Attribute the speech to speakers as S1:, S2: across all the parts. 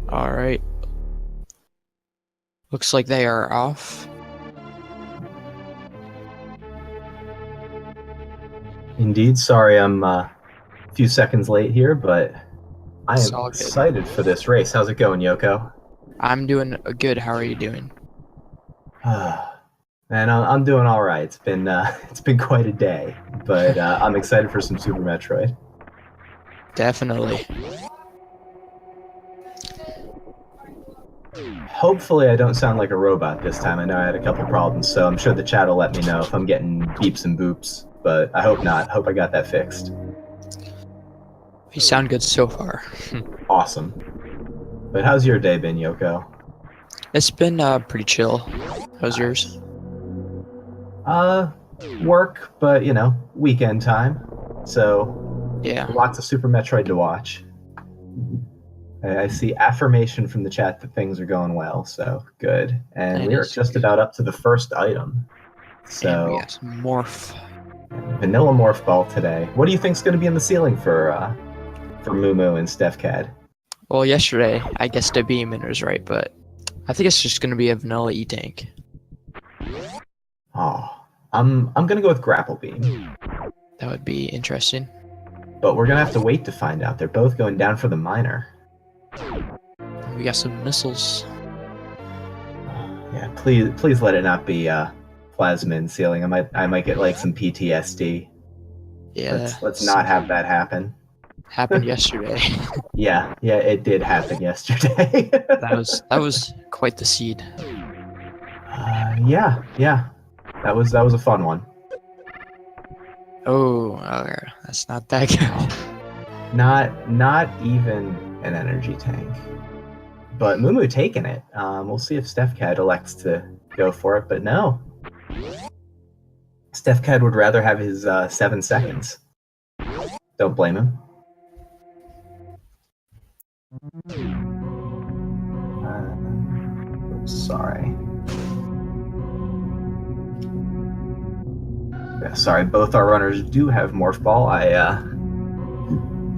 S1: Alright. Looks like they are off.
S2: Indeed. Sorry, I'm a few seconds late here, but I
S1: It's
S2: am
S1: all good.
S2: excited for this race. How's it going, Yoko?
S1: I'm doing good. How are you doing?
S2: Man, I'm doing all right. It's been quite a day, but I'm excited for some Super Metroid.
S1: Definitely.
S2: Hopefully, I don't sound like a robot this time. I know I had a couple problems, so I'm sure the chat will let me know if I'm getting beeps and boops. But I hope not. Hope I got that fixed.
S1: You sound good so far.
S2: Awesome. But how's your day been, Yoko?
S1: It's been pretty chill. How's yours?
S2: Work, but weekend time. So
S1: Yeah.
S2: lots of Super Metroid to watch. I see affirmation from the chat that things are going well, so good. And we are just about up to the first item. So
S1: and yes, morph.
S2: Vanilla Morph Ball today. What do you think's going to be in the ceiling for Moo and Stefcad?
S1: Well, yesterday I guessed a beam and it was right, but I think it's just gonna be a vanilla E-Tank.
S2: Oh, I'm gonna go with Grapple Beam.
S1: That would be interesting.
S2: But we're gonna have to wait to find out. They're both going down for the minor.
S1: We got some missiles.
S2: Yeah, please let it not be plasma in ceiling. I might get like some PTSD.
S1: Yeah.
S2: Let's not have that happen.
S1: Happened yesterday.
S2: Yeah, it did happen yesterday.
S1: that was quite the seed.
S2: Yeah. That was a fun one.
S1: Oh, that's not that good.
S2: Not even an energy tank. But Moo taking it. We'll see if Stefcad elects to go for it, but no. Stefcad would rather have his 7 seconds. Don't blame him. Sorry. Yeah, sorry, both our runners do have Morph Ball. I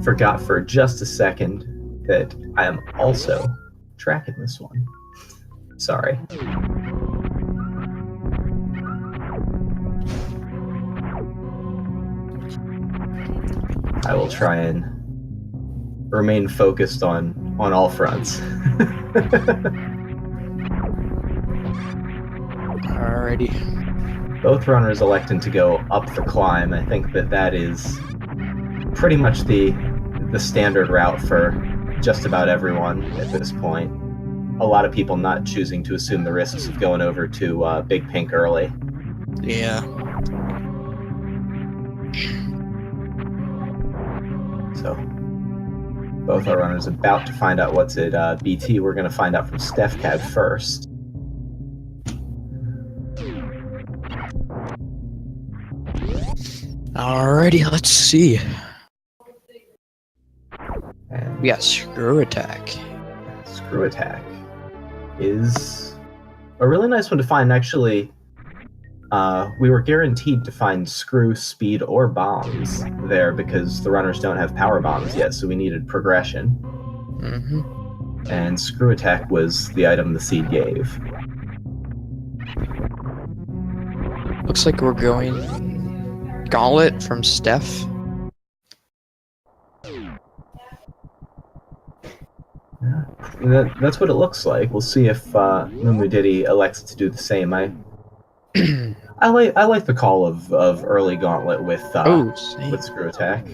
S2: forgot for just a second that I am also tracking this one. Sorry. I will try and remain focused on all fronts.
S1: Alrighty.
S2: Both runners electing to go up the climb. I think that is pretty much the standard route for just about everyone at this point. A lot of people not choosing to assume the risks of going over to Big Pink early.
S1: Yeah.
S2: So both our runners about to find out what's at BT. We're going to find out from Stefcad first.
S1: Alrighty, let's see.
S2: And
S1: we got Screw Attack.
S2: Screw Attack is a really nice one to find. Actually, we were guaranteed to find Screw, Speed, or Bombs there because the runners don't have Power Bombs yet, so we needed progression.
S1: Mm-hmm.
S2: And Screw Attack was the item the seed gave.
S1: Looks like we're going Gauntlet from Steph.
S2: Yeah, that's what it looks like. We'll see if Moo Diddy elects to do the same. I like the call of early Gauntlet with Screw Attack.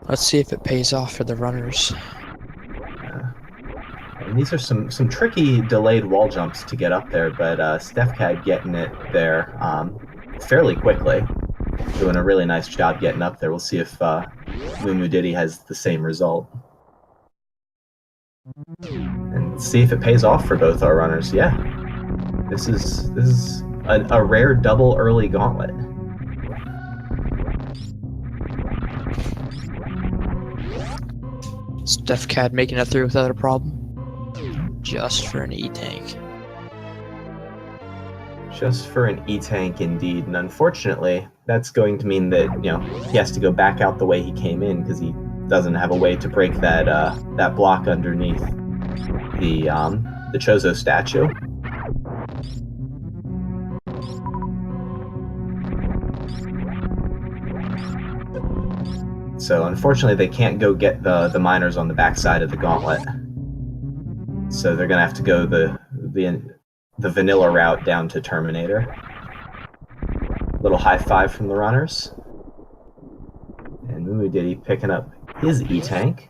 S1: Let's see if it pays off for the runners.
S2: And these are some tricky delayed wall jumps to get up there, but Stefcad getting it there fairly quickly. Doing a really nice job getting up there. We'll see if Moo Diddy has the same result. And see if it pays off for both our runners. Yeah. This is a rare double early gauntlet.
S1: Stefcad making it through without a problem. Just for an E-Tank.
S2: Just for an E-tank indeed, and unfortunately, that's going to mean that, he has to go back out the way he came in because he doesn't have a way to break that block underneath the Chozo statue. So unfortunately, they can't go get the miners on the backside of the gauntlet. So they're gonna have to go the vanilla route down to Terminator. Little high five from the runners. And Mumu Diddy picking up his E-tank.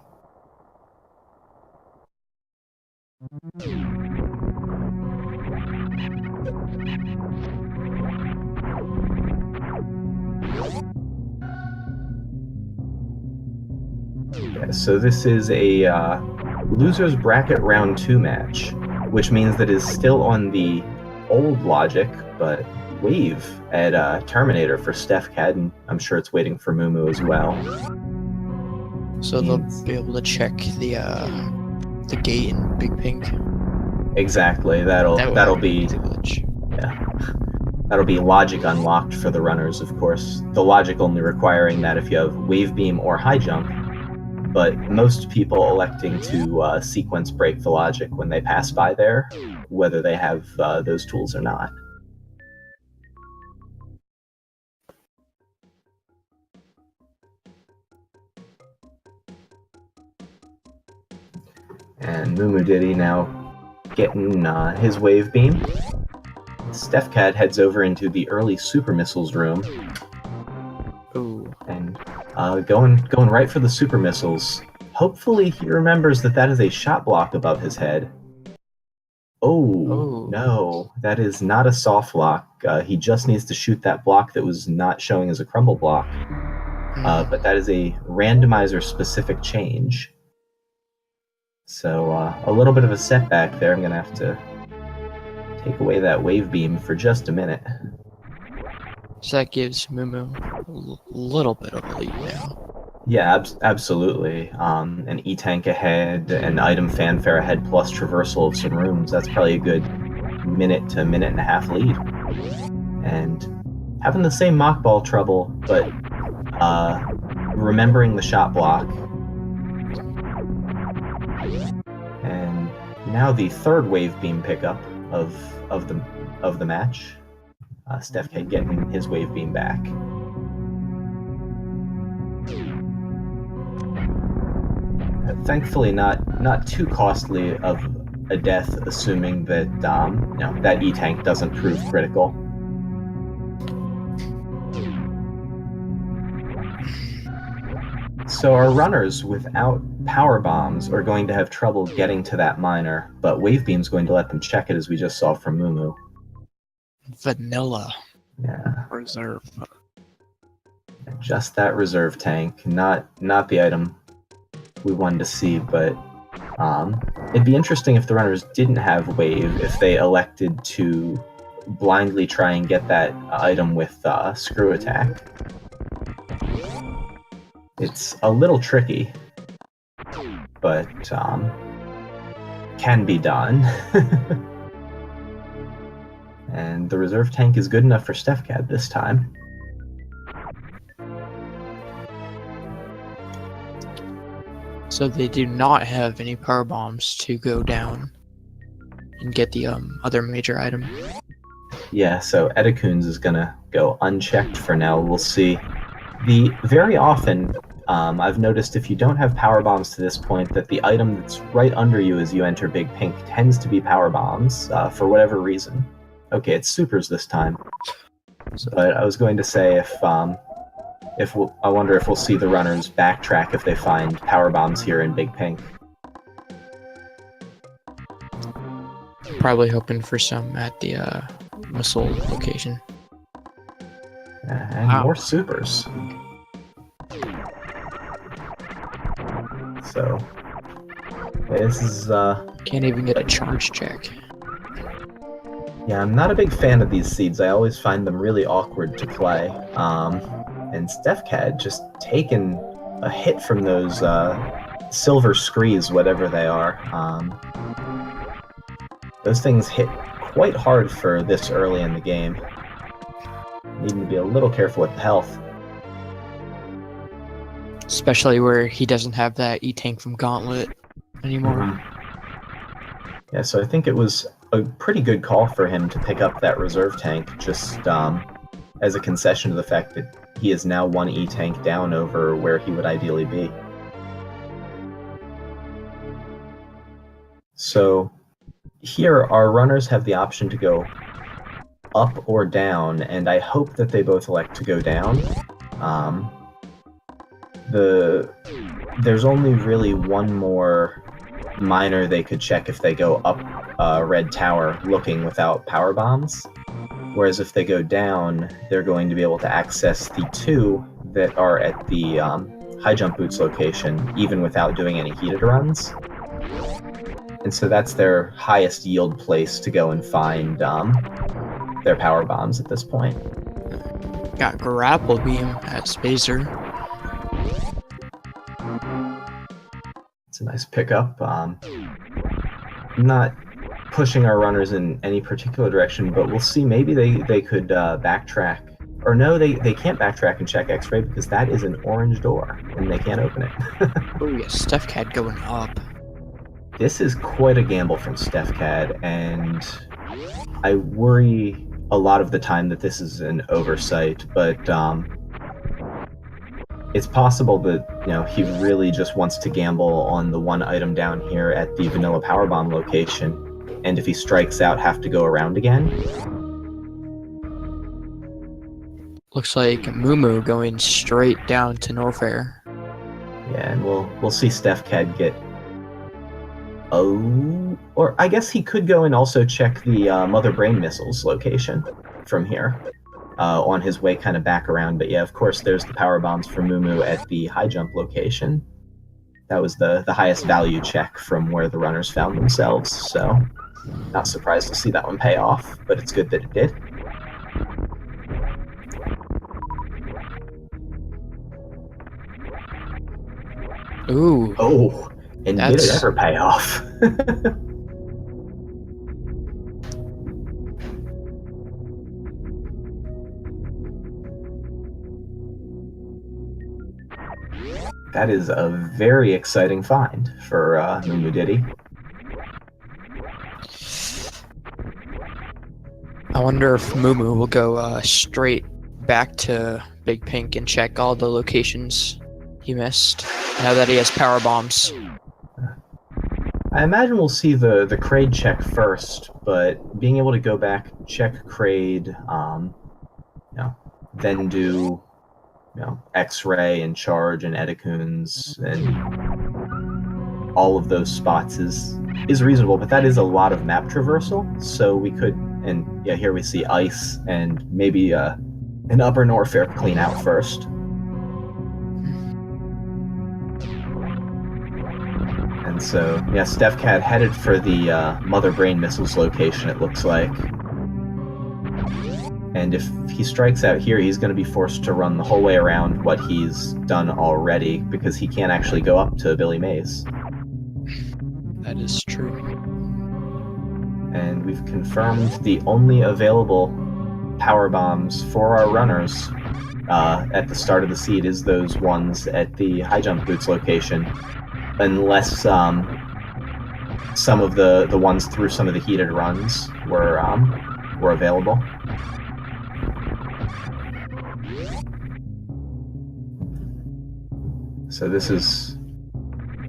S2: Yeah, so this is a loser's bracket round 2 match, which means that it's still on the old logic, but wave at Terminator for Stefcad, and I'm sure it's waiting for Mumu as well.
S1: So they'll be able to check the gate in Big Pink.
S2: Exactly. That'll be that'll be logic unlocked for the runners, of course. The logic only requiring that if you have wave beam or high jump, but most people electing to sequence break the logic when they pass by there, whether they have those tools or not. And Mumu Diddy now getting his wave beam. Stefcad heads over into the early super missiles room.
S1: Ooh.
S2: And going right for the super missiles. Hopefully he remembers that is a shot block above his head. Oh, no, that is not a soft block. He just needs to shoot that block that was not showing as a crumble block. But that is a randomizer specific change. So a little bit of a setback there. I'm going to have to take away that wave beam for just a minute.
S1: So that gives Mumu a little bit of a lead now.
S2: Yeah, absolutely. An E-tank ahead, an item fanfare ahead, plus traversal of some rooms. That's probably a good minute to minute and a half lead. And having the same mock ball trouble, but remembering the shot block. And now the third wave beam pickup of the match. Stefcad getting his wave beam back. Thankfully, not too costly of a death, assuming that that E-tank doesn't prove critical. So our runners without power bombs are going to have trouble getting to that miner, but wave beam's going to let them check it, as we just saw from Mumu.
S1: Vanilla.
S2: Yeah.
S1: Reserve.
S2: Just that reserve tank, not the item we wanted to see, but it'd be interesting if the runners didn't have wave, if they elected to blindly try and get that item with screw attack. It's a little tricky, but can be done. And the reserve tank is good enough for Stefcad this time.
S1: So they do not have any power bombs to go down and get the other major item.
S2: Yeah, so Edekun's is gonna go unchecked for now. We'll see. Very often, I've noticed if you don't have power bombs to this point, that the item that's right under you as you enter Big Pink tends to be power bombs for whatever reason. Okay, it's supers this time. But I was going to say I wonder if we'll see the runners backtrack if they find power bombs here in Big Pink.
S1: Probably hoping for some at the missile location.
S2: And more supers. So this is
S1: can't even get a charge check.
S2: Yeah, I'm not a big fan of these seeds. I always find them really awkward to play. And Stefcad just taking a hit from those silver screes, whatever they are. Those things hit quite hard for this early in the game. Needing to be a little careful with the health.
S1: Especially where he doesn't have that E-Tank from Gauntlet anymore.
S2: Yeah, so I think it was a pretty good call for him to pick up that reserve tank, just as a concession to the fact that he is now one E-Tank down over where he would ideally be. So here, our runners have the option to go up or down, and I hope that they both elect to go down. There's only really one more miner they could check if they go up Red Tower looking without power bombs. Whereas if they go down, they're going to be able to access the two that are at the high jump boots location, even without doing any heated runs. And so that's their highest yield place to go and find their power bombs at this point.
S1: Got grapple beam at Spacer.
S2: It's a nice pickup. Not pushing our runners in any particular direction, but we'll see. Maybe they could backtrack. Or no, they can't backtrack and check X-ray because that is an orange door, and they can't open it.
S1: Oh, yeah, Stefcad going up.
S2: This is quite a gamble from Stefcad, and I worry a lot of the time that this is an oversight, but it's possible that he really just wants to gamble on the one item down here at the vanilla powerbomb location, and if he strikes out, have to go around again.
S1: Looks like Mumu going straight down to Norfair.
S2: Yeah, and we'll see Stefcad get. Or I guess he could go and also check the Mother Brain Missiles location from here on his way kind of back around. But yeah, of course, there's the power bombs for Mumu at the high jump location. That was the highest value check from where the runners found themselves. So not surprised to see that one pay off, but it's good that it did.
S1: Ooh.
S2: Oh, and did it ever pay off? That is a very exciting find for Mumu Diddy.
S1: I wonder if Mumu will go straight back to Big Pink and check all the locations he missed now that he has power bombs.
S2: I imagine we'll see the Kraid check first, but being able to go back, check Kraid, then do X-ray and charge and Edicoons and all of those spots is reasonable, but that is a lot of map traversal, so we could, and yeah, here we see ice and maybe an upper Norfair clean out first. And so, yeah, Stefcad headed for the Mother Brain Missiles location, it looks like. And if he strikes out here, he's going to be forced to run the whole way around what he's done already, because he can't actually go up to Billy Mays.
S1: That is true.
S2: And we've confirmed the only available power bombs for our runners at the start of the seed is those ones at the high jump boots location, unless some of the ones through some of the heated runs were available. So this is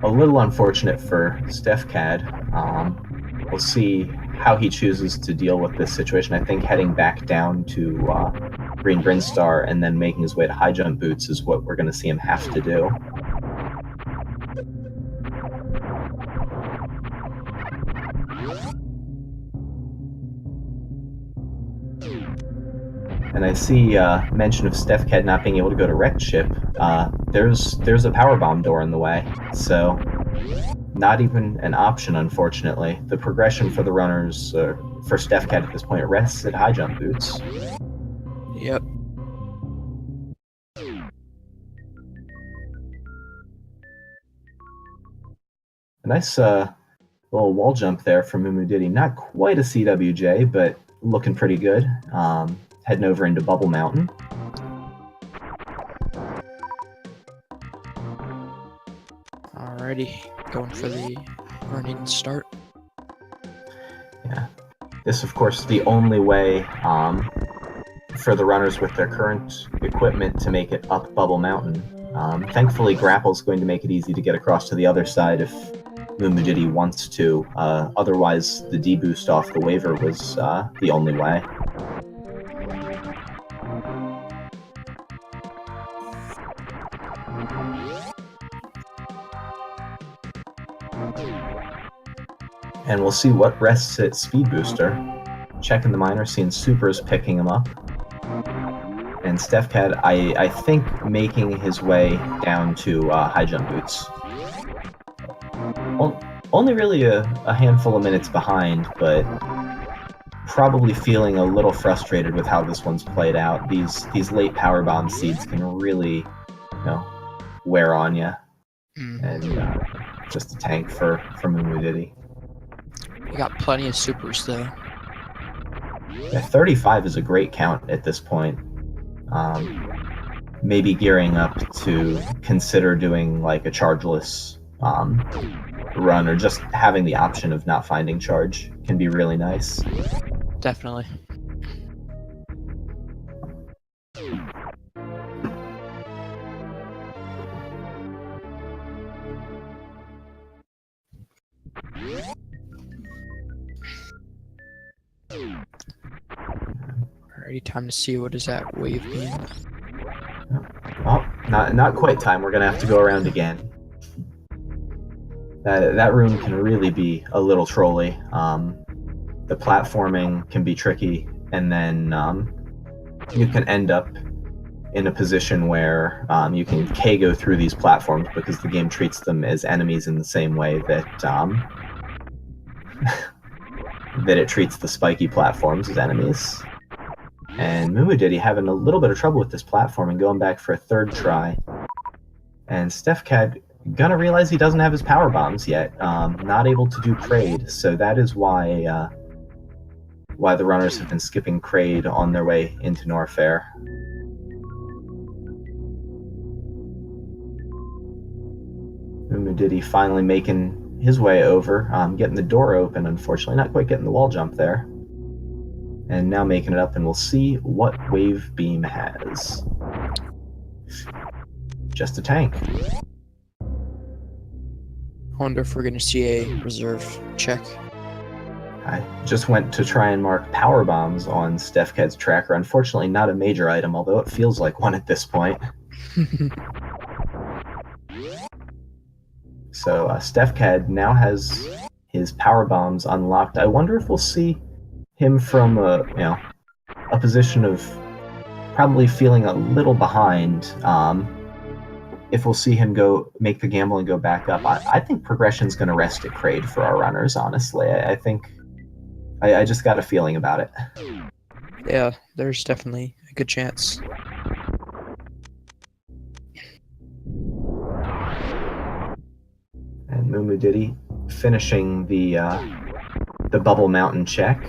S2: a little unfortunate for Stefcad. We'll see how he chooses to deal with this situation. I think heading back down to Green Brinstar and then making his way to high jump boots is what we're going to see him have to do. And I see mention of Stefcad not being able to go to Wrecked Ship. There's a power bomb door in the way, so not even an option, unfortunately. The progression for the runners, for Stefcad at this point, rests at high jump boots.
S1: Yep.
S2: A Little wall jump there from Mumu Diddy. Not quite a CWJ, but looking pretty good. Heading over into Bubble Mountain.
S1: Alrighty, going for the running start.
S2: Yeah. This, of course, is the only way for the runners with their current equipment to make it up Bubble Mountain. Thankfully, Grapple's going to make it easy to get across to the other side if Mumu Diddy wants to. Otherwise, the D-boost off the waiver was the only way. And we'll see what rests at Speed Booster. Checking the minor, seeing Supers picking him up. And Stefcad, I think, making his way down to high jump boots. Only really a handful of minutes behind, but probably feeling a little frustrated with how this one's played out. These late power bomb seeds can really, wear on you. And just a tank for Mumu Diddy.
S1: You got plenty of supers though.
S2: Yeah, 35 is a great count at this point. Maybe gearing up to consider doing like a chargeless run, or just having the option of not finding charge can be really nice.
S1: Definitely. Alrighty, time to see what is that wave beam.
S2: Oh, not quite time. We're gonna have to go around again. That room can really be a little trolly. The platforming can be tricky, and then you can end up in a position where you can K-go through these platforms because the game treats them as enemies in the same way that that it treats the spiky platforms as enemies. And Mumu Diddy having a little bit of trouble with this platform and going back for a third try. And Stefcad gonna realize he doesn't have his power bombs yet. Not able to do Kraid, so that is why the runners have been skipping Kraid on their way into Norfair. Mumu Diddy finally making his way over, getting the door open, unfortunately. Not quite getting the wall jump there. And now making it up, and we'll see what Wave Beam has. Just a tank.
S1: I wonder if we're going to see a reserve check.
S2: I just went to try and mark power bombs on Stefcad's tracker. Unfortunately, not a major item, although it feels like one at this point. So Stefcad now has his power bombs unlocked. I wonder if we'll see him from a position of probably feeling a little behind. If we'll see him go make the gamble and go back up. I think progression's going to rest at Kraid for our runners, honestly. I think I just got a feeling about it.
S1: Yeah, there's definitely a good chance.
S2: And Mumu Diddy finishing the Bubble Mountain check.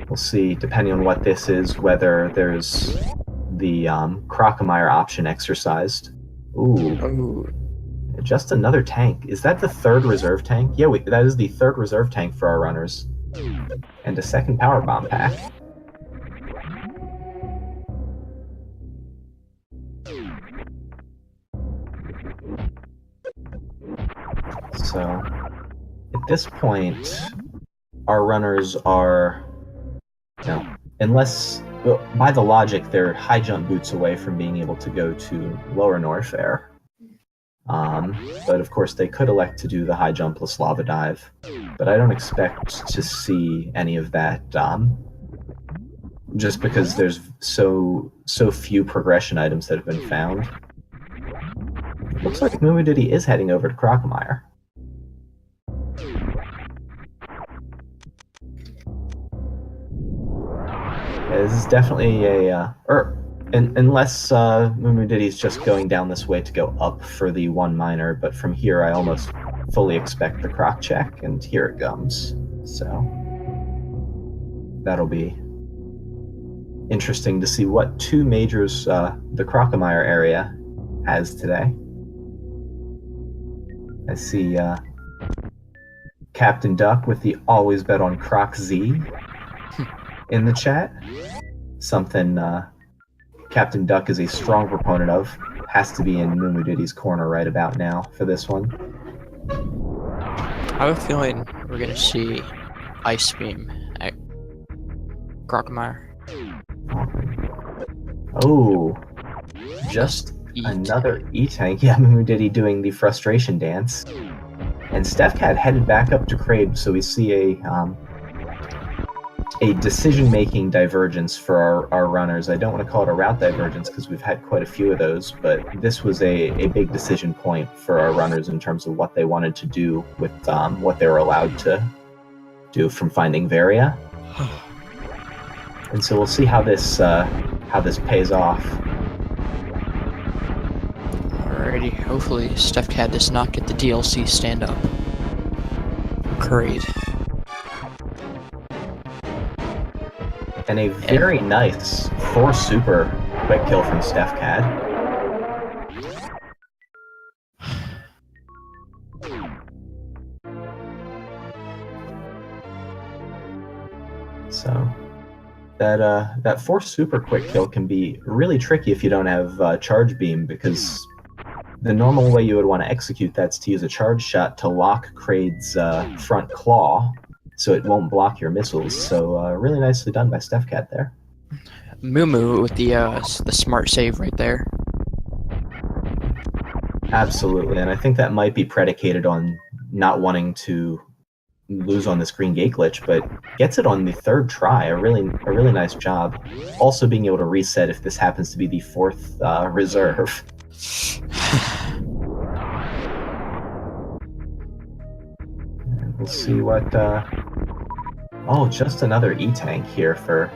S2: We'll see, depending on what this is, whether there's the Crocomire option exercised. Ooh. Just another tank. Is that the third reserve tank? Yeah, that is the third reserve tank for our runners. And a second power bomb pack. So, at this point, our runners are, unless, by the logic, they're high jump boots away from being able to go to lower Norfair. But of course, they could elect to do the high jumpless lava dive. But I don't expect to see any of that, just because there's so few progression items that have been found. Looks like Mumu Diddy is heading over to Crocomire. Yeah, this is definitely unless Mumu Diddy's just going down this way to go up for the one minor, but from here I almost fully expect the croc check, and here it comes. So that'll be interesting to see what two majors the Crocomire area has today. I see Captain Duck with the always bet on Croc Z in the chat. Something Captain Duck is a strong proponent of. Has to be in Moo Diddy's corner right about now for this one.
S1: I have a feeling we're gonna see Ice Beam at Crocomire.
S2: Oh, just another E-Tank. Yeah, Moo Diddy doing the frustration dance. And Stefcad headed back up to Crade, so we see a decision-making divergence for our runners. I don't want to call it a route divergence because we've had quite a few of those, but this was a big decision point for our runners in terms of what they wanted to do with what they were allowed to do from finding Varia. And so we'll see how this pays off.
S1: Alrighty, hopefully Stefcad does not get the DLC stand-up. Great.
S2: And a very nice 4 super quick kill from Stefcad. So that 4 super quick kill can be really tricky if you don't have charge beam, because the normal way you would want to execute that's to use a charge shot to lock Crade's front claw, so it won't block your missiles. So really nicely done by Stefcad there.
S1: Moo with the smart save right there.
S2: Absolutely, and I think that might be predicated on not wanting to lose on this green gate glitch, but gets it on the 3rd try. A really nice job. Also being able to reset if this happens to be the 4th reserve. And we'll see what. Oh, just another E-Tank here for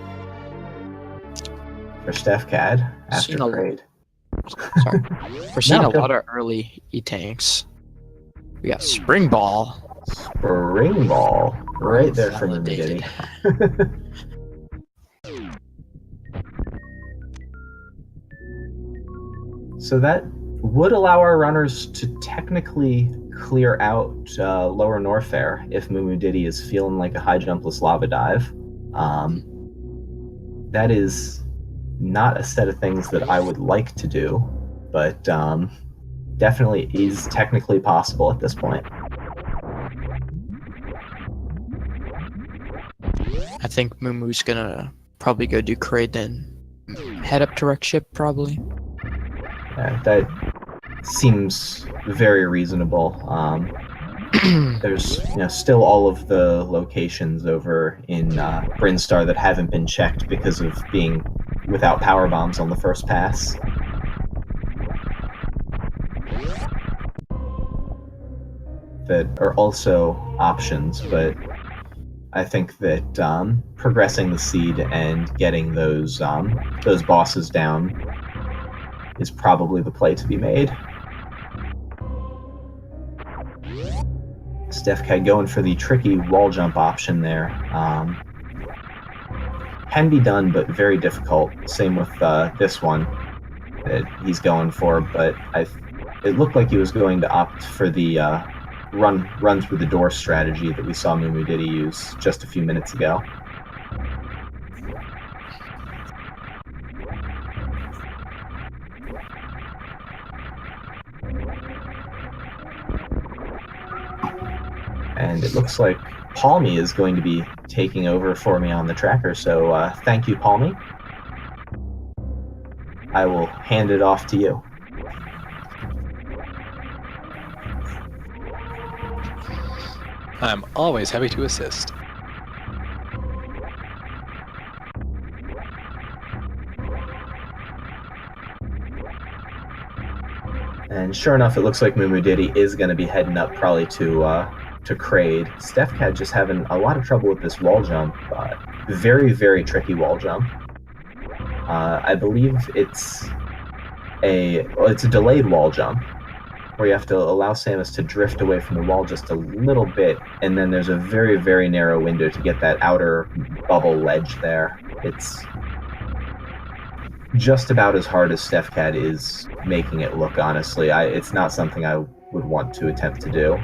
S2: Stefcad after Crade.
S1: Sorry. We're seeing a lot of early E-Tanks. We got Spring Ball.
S2: Spring Ball. Right there from the Diddy. So that would allow our runners to technically clear out Lower Norfair if Moo Diddy is feeling like a high jumpless lava dive. That is not a set of things that I would like to do, but definitely is technically possible at this point.
S1: I think Moo's gonna probably go do Crade, then head up to Wreck Ship, probably.
S2: Yeah, that seems very reasonable. There's still all of the locations over in Brinstar that haven't been checked because of being without power bombs on the first pass. That are also options, but I think that progressing the seed and getting those bosses down is probably the play to be made. Stefcad going for the tricky wall jump option there. Can be done, but very difficult. Same with this one that he's going for, but it looked like he was going to opt for the run through the door strategy that we saw Moo Diddy use just a few minutes ago. And it looks like Palmy is going to be taking over for me on the tracker, so thank you, Palmy. I will hand it off to you.
S3: I'm always happy to assist.
S2: And sure enough, it looks like Moo Diddy is going to be heading up probably to Crade. Stefcad just having a lot of trouble with this wall jump. Very, very tricky wall jump. I believe it's a delayed wall jump. where you have to allow Samus to drift away from the wall just a little bit, and then there's a very, very narrow window to get that outer bubble ledge there. It's just about as hard as Stefcad is making it look, honestly. It's not something I would want to attempt to do.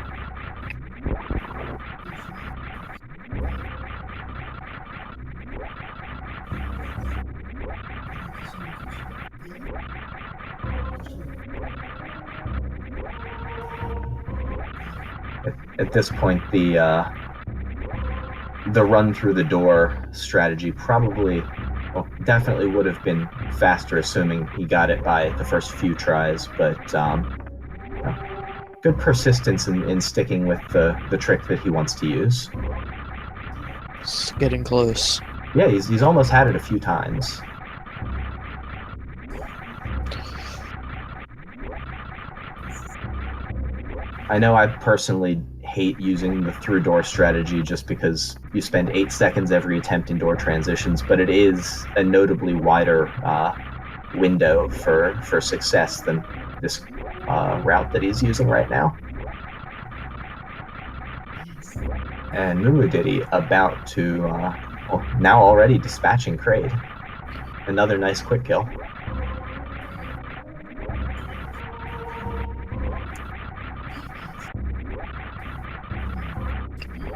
S2: At this point, the run through the door strategy definitely would have been faster, assuming he got it by the first few tries, but good persistence in sticking with the trick that he wants to use.
S1: It's getting close.
S2: Yeah, he's almost had it a few times. I know I personally hate using the through door strategy just because you spend 8 seconds every attempt in door transitions, but it is a notably wider window for success than this route that he's using right now. And Moo Diddy about to, now already dispatching Kraid. Another nice quick kill.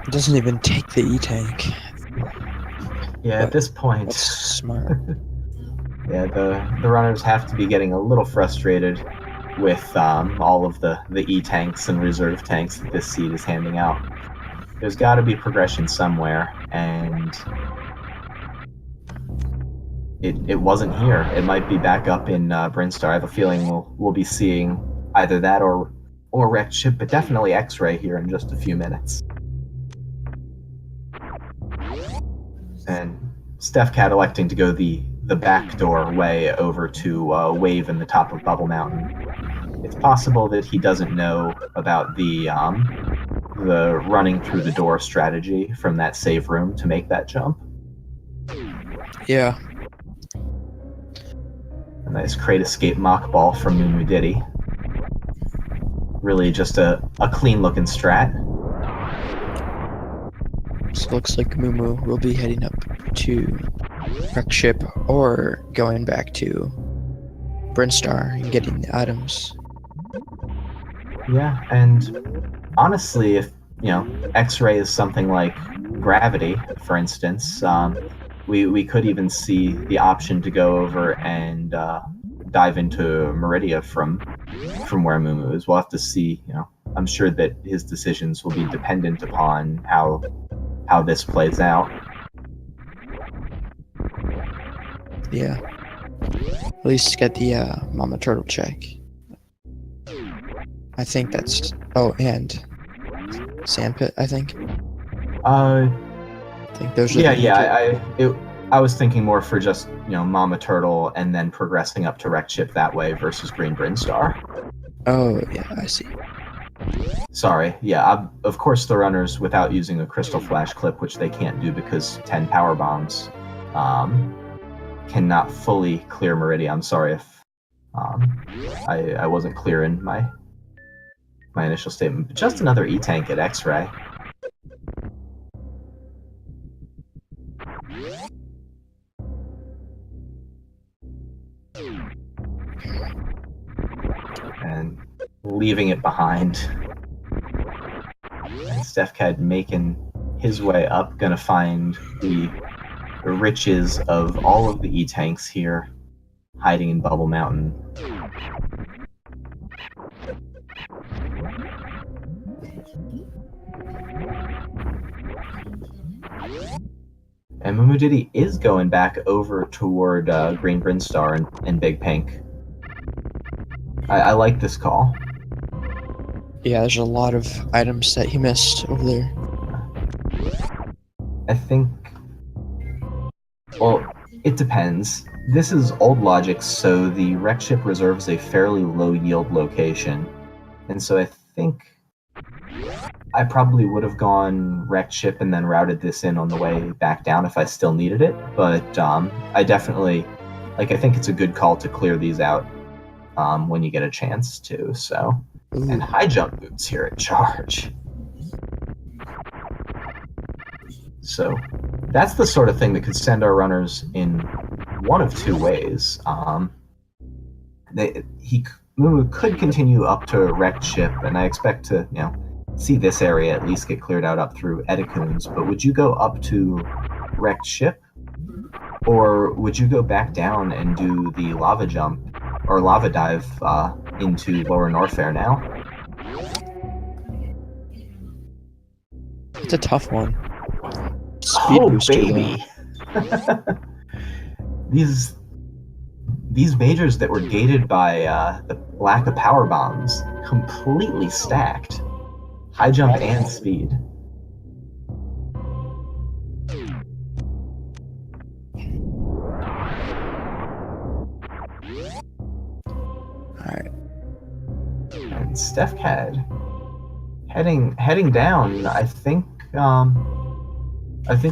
S1: It doesn't even take the E-tank.
S2: Yeah, at this point...
S1: That's smart.
S2: Yeah, the runners have to be getting a little frustrated with all of the E-tanks and reserve tanks that this seed is handing out. There's got to be progression somewhere, and it wasn't here. It might be back up in Brinstar. I have a feeling we'll be seeing either that or Wrecked Ship, but definitely X-Ray here in just a few minutes. And Stefcad electing to go the backdoor way over to Wave in the top of Bubble Mountain. It's possible that he doesn't know about the running through the door strategy from that save room to make that jump.
S1: Yeah.
S2: A nice Kraid escape mock ball from Moo Diddy. Really just a clean looking strat.
S1: So it looks like Moo will be heading up to Wreck Ship or going back to Brinstar and getting the items.
S2: Yeah, and honestly, if X-Ray is something like Gravity, for instance, we could even see the option to go over and dive into Meridia from where Moo is. We'll have to see. I'm sure that his decisions will be dependent upon how this plays out.
S1: Yeah. At least get the Mama Turtle check. I think that's... Oh, and Sandpit, I think. I think those are
S2: I was thinking more for just, Mama Turtle and then progressing up to Wrecked Ship that way versus Green Brinstar.
S1: Oh, yeah, I see.
S2: Sorry, yeah, of course the runners, without using a Crystal Flash clip, which they can't do because 10 power bombs, cannot fully clear Meridia. I'm sorry if I wasn't clear in my initial statement. But just another E-tank at X-Ray. And leaving it behind. And Stefcad making his way up, gonna find the riches of all of the E-tanks here, hiding in Bubble Mountain. And Moo Diddy is going back over toward Green Brinstar and Big Pink. I like this call.
S1: Yeah, there's a lot of items that he missed over there.
S2: I think... Well, it depends. This is old logic, so the Wreck Ship reserves a fairly low-yield location. And so I think I probably would have gone Wreck Ship and then routed this in on the way back down if I still needed it. But I definitely... I think it's a good call to clear these out when you get a chance to, so... And
S1: Ooh.
S2: high jump boots here at charge. So that's the sort of thing that could send our runners in one of two ways. Mumu could continue up to wrecked ship, and I expect to, see this area at least get cleared out up through Edicoons. But would you go up to wrecked ship, or would you go back down and do the lava jump or lava dive into Lower Norfair now?
S1: It's a tough one. Speed
S2: Oh,
S1: booster,
S2: baby! These majors that were gated by the lack of power bombs completely stacked. High jump and speed.
S1: Alright.
S2: And Stefcad heading down. I think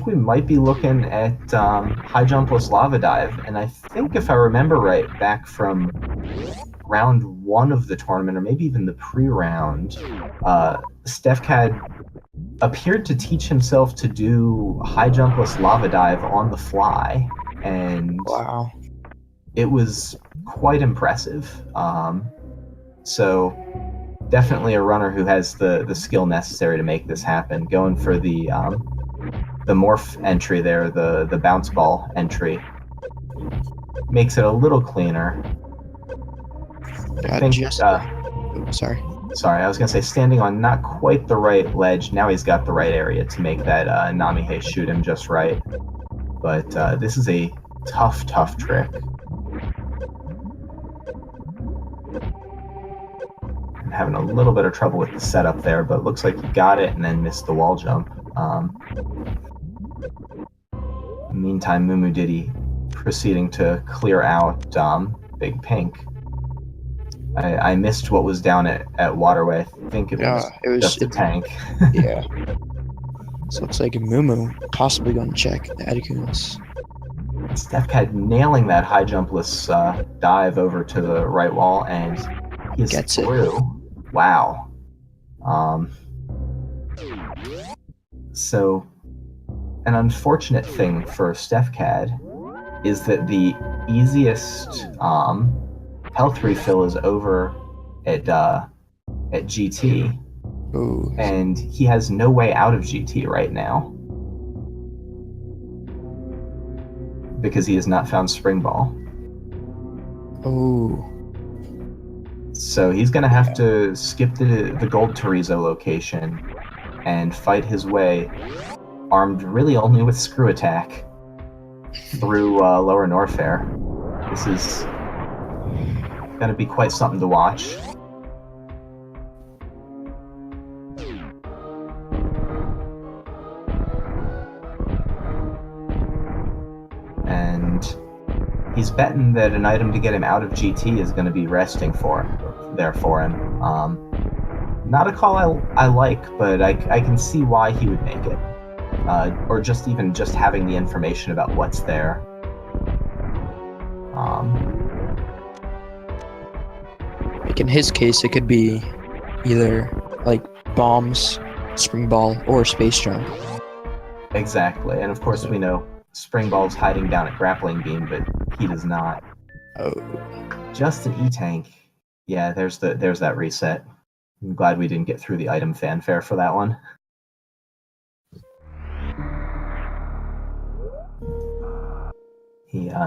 S2: we might be looking at high jump plus lava dive, and I think if I remember right, back from round 1 of the tournament, or maybe even the pre-round, Stefcad appeared to teach himself to do high jump plus lava dive on the fly, and
S1: Wow.
S2: it was quite impressive. So definitely a runner who has the skill necessary to make this happen. Going for the morph entry there, the bounce ball entry, makes it a little cleaner. I think.
S1: Sorry.
S2: Sorry, I was gonna say standing on not quite the right ledge. Now he's got the right area to make that Namihe shoot him just right. But this is a tough trick. I'm having a little bit of trouble with the setup there, but it looks like he got it and then missed the wall jump. Meantime, Mumu Diddy proceeding to clear out Big Pink. I missed what was down at Waterway. I think it was just a tank.
S1: Yeah. So it looks like Mumu possibly going to check the Edicoons.
S2: Stefcad nailing that high jumpless dive over to the right wall, and he
S1: Gets
S2: through. Wow. So, an unfortunate thing for Stefcad is that the easiest health refill is over at GT,
S1: Ooh.
S2: and he has no way out of GT right now because he has not found Spring Ball.
S1: Ooh.
S2: So he's going to have to skip the Gold Torizo location and fight his way, armed really only with Screw Attack, through Lower Norfair. This is going to be quite something to watch. And he's betting that an item to get him out of GT is going to be resting for him. Not a call I like, but I can see why he would make it. Or just having the information about what's there.
S1: Like in his case, it could be either like bombs, spring ball, or space jump.
S2: Exactly, and of course we know Spring Ball's hiding down at Grappling Beam, but he does not.
S1: Oh.
S2: Just an E-Tank. Yeah, there's that reset. I'm glad we didn't get through the item fanfare for that one.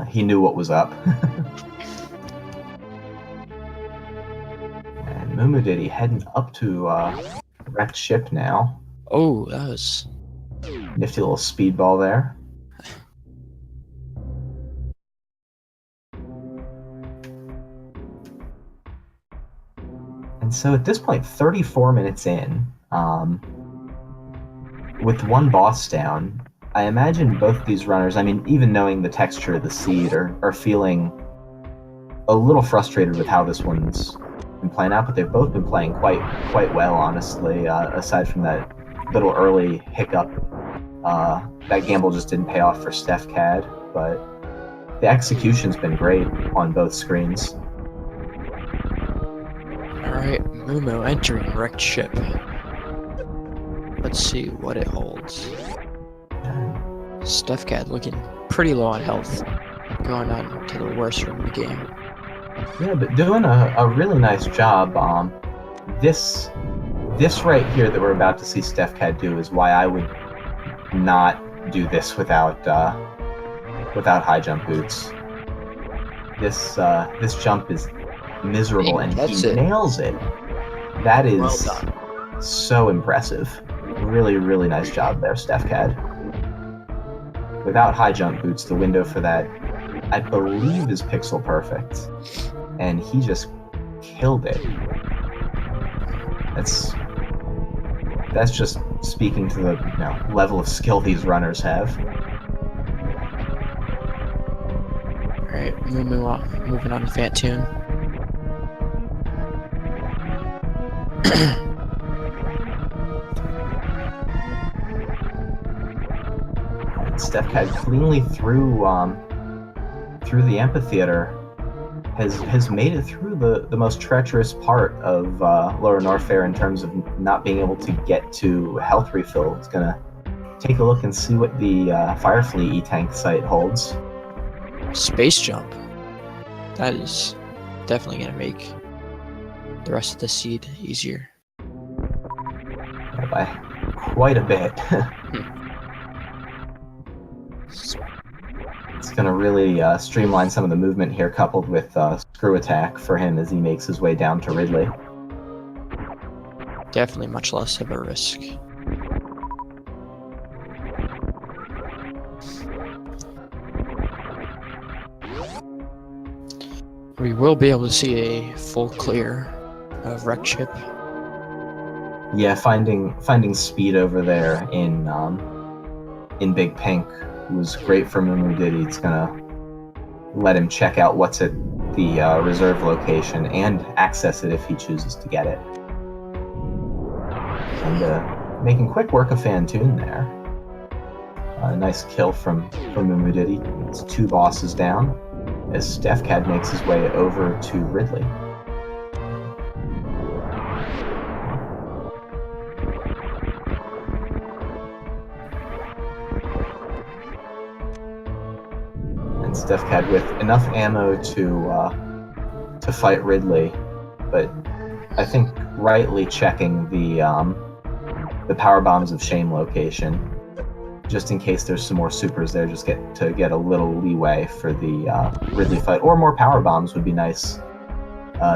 S2: He knew what was up. And Mumu Diddy heading up to wrecked ship now.
S1: Oh, that was
S2: Nifty little speedball there. And so at this point, 34 minutes in, with one boss down, I imagine both these runners, I mean, even knowing the texture of the seed, are feeling a little frustrated with how this one's been playing out, but they've both been playing quite well, honestly, aside from that little early hiccup. That gamble just didn't pay off for Stefcad, but the execution's been great on both screens.
S1: alright. Alright, Mumu entering wrecked ship. Let's see what it holds. Stefcad looking pretty low on health. Going on to the worst room in the game.
S2: Yeah, but doing a really nice job. This right here that we're about to see Stefcad do is why I would not do this without high jump boots. This jump is miserable, and he nails it. That is
S1: Well done.
S2: so impressive. Really, really nice job there, Stefcad. Without high jump boots, the window for that, I believe, is pixel perfect, and he just killed it. That's just speaking to the level of skill these runners have.
S1: Alright, moving on to Fantoon.
S2: Stefcad cleanly through the amphitheater has made it through the most treacherous part of Lower Norfair in terms of not being able to get to health refill. It's gonna take a look and see what the Firefleet E-Tank site holds.
S1: Space jump. That is definitely gonna make the rest of the seed easier.
S2: Yeah, by quite a bit. It's going to really streamline some of the movement here, coupled with screw attack for him as he makes his way down to Ridley.
S1: Definitely much less of a risk. We will be able to see a full clear of wrecked ship.
S2: Yeah, finding speed over there in Big Pink was great for Mumu Diddy. It's gonna let him check out what's at the reserve location and access it if he chooses to get it. And making quick work of Fantoon there. A nice kill from Mumu Diddy. It's 2 bosses down as Stefcad makes his way over to Ridley. Stefcad with enough ammo to fight Ridley, but I think rightly checking the power bombs of shame location, just in case there's some more supers there, just to get a little leeway for the Ridley fight, or more power bombs would be nice,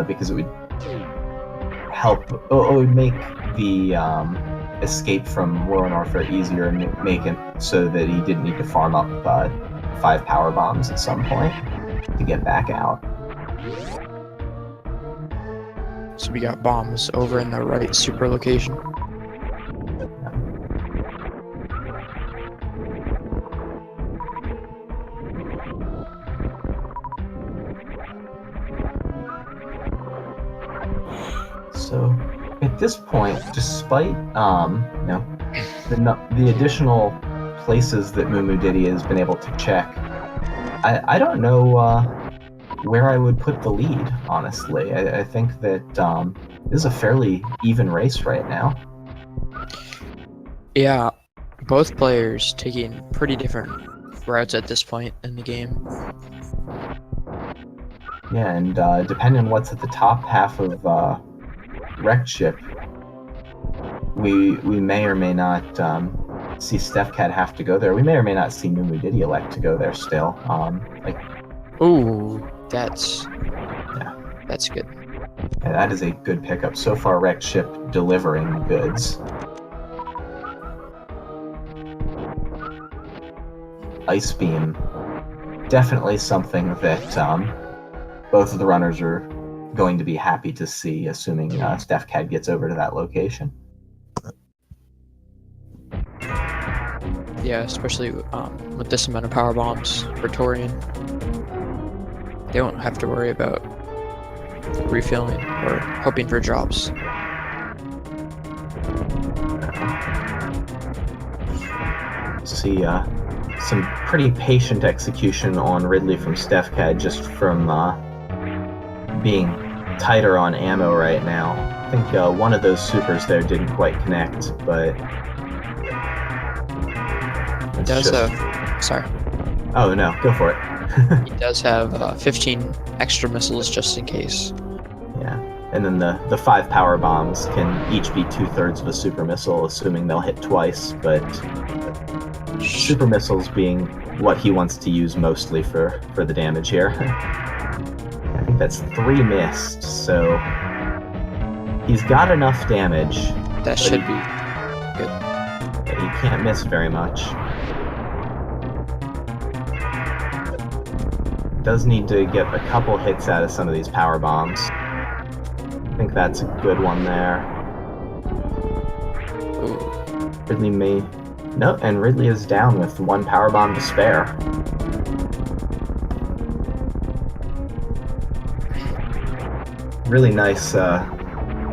S2: because it would help. It would make the escape from Lower Norfair easier and make it so that he didn't need to farm up 5 power bombs at some point to get back out.
S1: So we got bombs over in the right super location.
S2: So at this point, despite the additional places that Mumu Diddy has been able to check, I don't know where I would put the lead, honestly. I think that this is a fairly even race right now.
S1: Yeah, both players taking pretty different routes at this point in the game.
S2: Yeah, and depending on what's at the top half of Wrecked Ship, we may or may not see Stefcad have to go there. We may or may not see Mumu Diddy elect to go there still.
S1: Ooh, that's good.
S2: Yeah, that is a good pickup. So far, Wrecked Ship delivering goods. Ice Beam, definitely something that both of the runners are going to be happy to see, assuming Stefcad gets over to that location.
S1: Yeah, especially with this amount of power bombs for Torian. They won't have to worry about refilling or hoping for drops.
S2: See some pretty patient execution on Ridley from Stefcad, just from being tighter on ammo right now. I think one of those supers there didn't quite connect, but
S1: He does have. Sorry.
S2: Oh no, go for it.
S1: He does have 15 extra missiles just in case.
S2: Yeah, and then the 5 power bombs can each be 2/3 of a super missile, assuming they'll hit twice. But super missiles being what he wants to use mostly for the damage here. I think that's 3 missed, so he's got enough damage.
S1: That should be good.
S2: He can't miss very much. Does need to get a couple hits out of some of these power bombs. I think that's a good one there.
S1: Ooh.
S2: Ridley may... No, and Ridley is down with 1 power bomb to spare. Really nice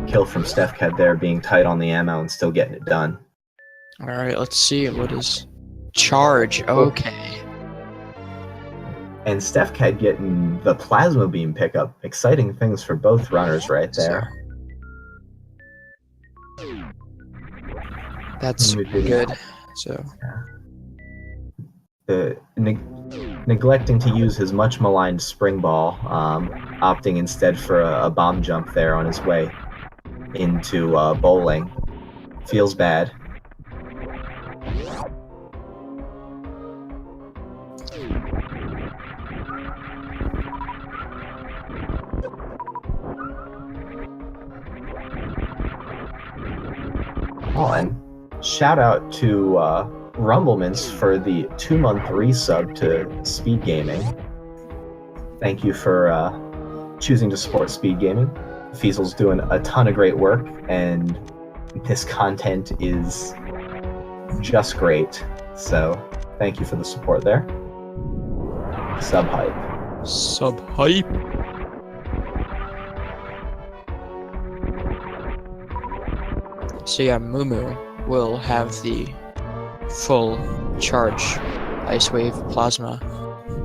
S2: kill from Stefcad there, being tight on the ammo and still getting it done.
S1: Alright, let's see. What is... Charge. Okay.
S2: And Stefcad getting the plasma beam pickup. Exciting things for both runners right there.
S1: That's good. So
S2: neglecting to use his much maligned spring ball, opting instead for a bomb jump there on his way into bowling. Feels bad. Oh, and shout out to Rumblemans for the 2-month resub to Speed Gaming. Thank you for choosing to support Speed Gaming. Fiesel's doing a ton of great work, and this content is just great. So thank you for the support there. Sub hype.
S1: Sub hype. So yeah, Mumu will have the full charge Ice Wave Plasma,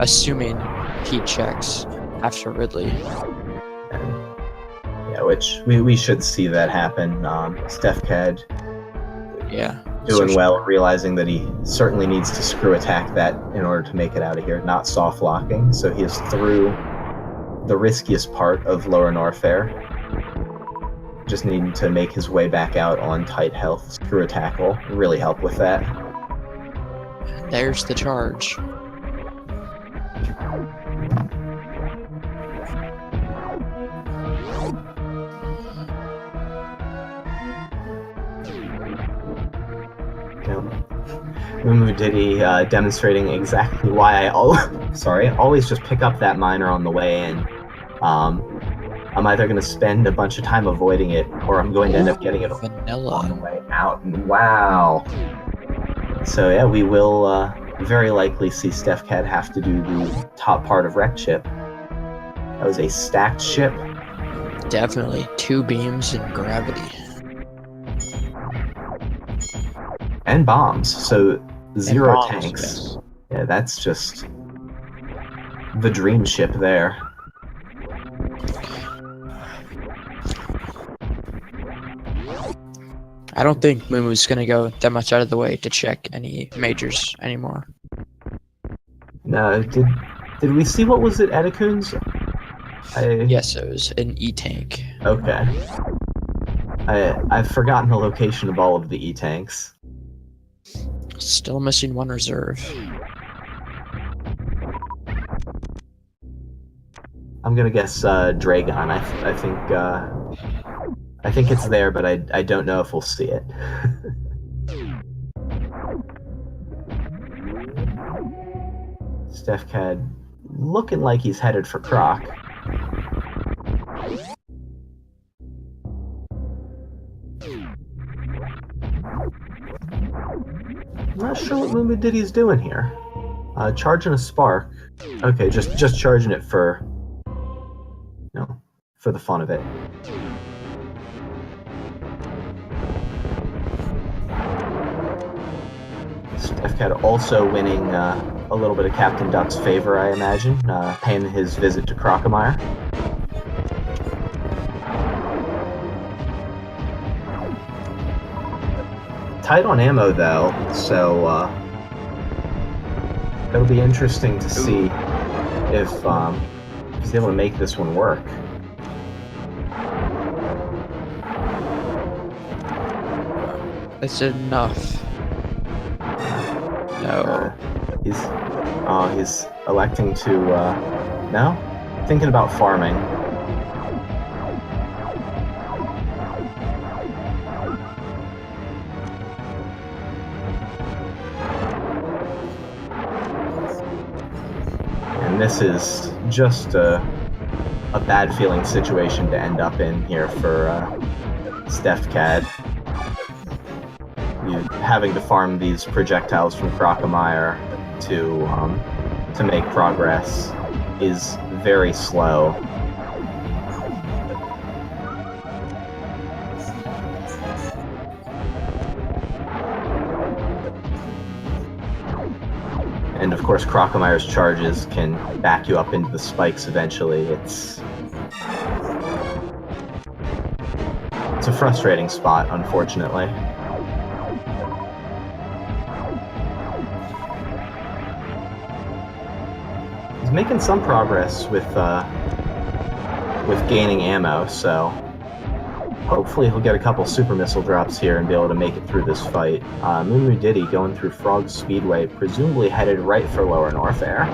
S1: assuming he checks after Ridley.
S2: Yeah, which we should see that happen. Stefcad doing well, realizing that he certainly needs to screw attack that in order to make it out of here, not soft locking. So he is through the riskiest part of Lower Norfair. Just needing to make his way back out on tight health. Screw a tackle. Really help with that.
S1: There's the charge.
S2: Mumu Diddy demonstrating exactly why I always just pick up that miner on the way in. I'm either going to spend a bunch of time avoiding it, or I'm going to end up getting it on the way out. And wow. So yeah, we will very likely see Stefcad have to do the top part of Wreck Ship. That was a stacked ship.
S1: Definitely 2 beams and gravity.
S2: And bombs, so 0
S1: bombs,
S2: tanks.
S1: yes.
S2: Yeah, that's just the dream ship there.
S1: I don't think Mumu's gonna go that much out of the way to check any majors anymore.
S2: No, did we see what was it, Eticoons?
S1: Yes, it was an E-tank.
S2: Okay. I've forgotten the location of all of the E-tanks.
S1: Still missing 1 reserve.
S2: I'm gonna guess Dragon. I think it's there, but I don't know if we'll see it. Stefcad looking like he's headed for Croc. I'm not sure what Mumu Diddy's doing here. Charging a spark. Okay, just charging it for the fun of it. Stefcad also winning a little bit of Captain Duck's favor, I imagine, paying his visit to Crocomire. tight on ammo though, so it'll be interesting to see if he's able to make this one work.
S1: That's enough. No.
S2: He's electing to no? Thinking about farming. And this is just a bad feeling situation to end up in here for Stefcad. You having to farm these projectiles from Crocomire to make progress is very slow. And of course, Crocomire's charges can back you up into the spikes eventually. It's a frustrating spot, unfortunately. He's making some progress with gaining ammo, so hopefully he'll get a couple super missile drops here and be able to make it through this fight. Moo Diddy going through Frog Speedway, presumably headed right for Lower North Air.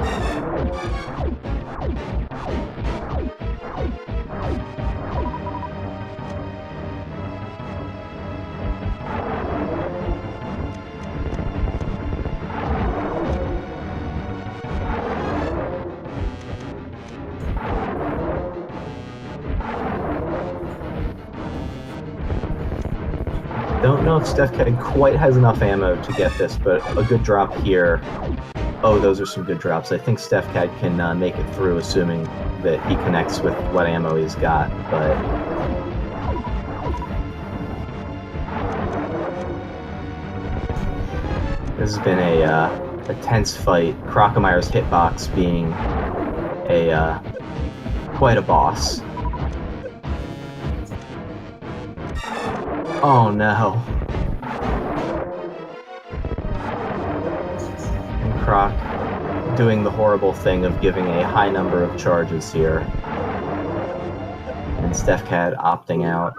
S2: Don't know if Stefcad quite has enough ammo to get this, but a good drop here. Oh, those are some good drops. I think Stefcad can make it through, assuming that he connects with what ammo he's got, but this has been a tense fight. Crocomire's hitbox being quite a boss. Oh no. And Croc doing the horrible thing of giving a high number of charges here. And Stefcad opting out.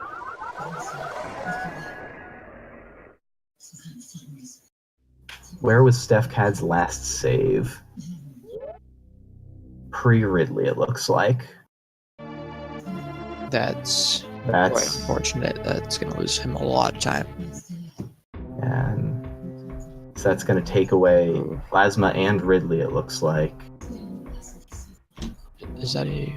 S2: Where was Stefcad's last save? Pre-Ridley, it looks like.
S1: That's quite unfortunate. That's going to lose him a lot of time.
S2: And so that's going to take away Plasma and Ridley, it looks like.
S1: Is that a...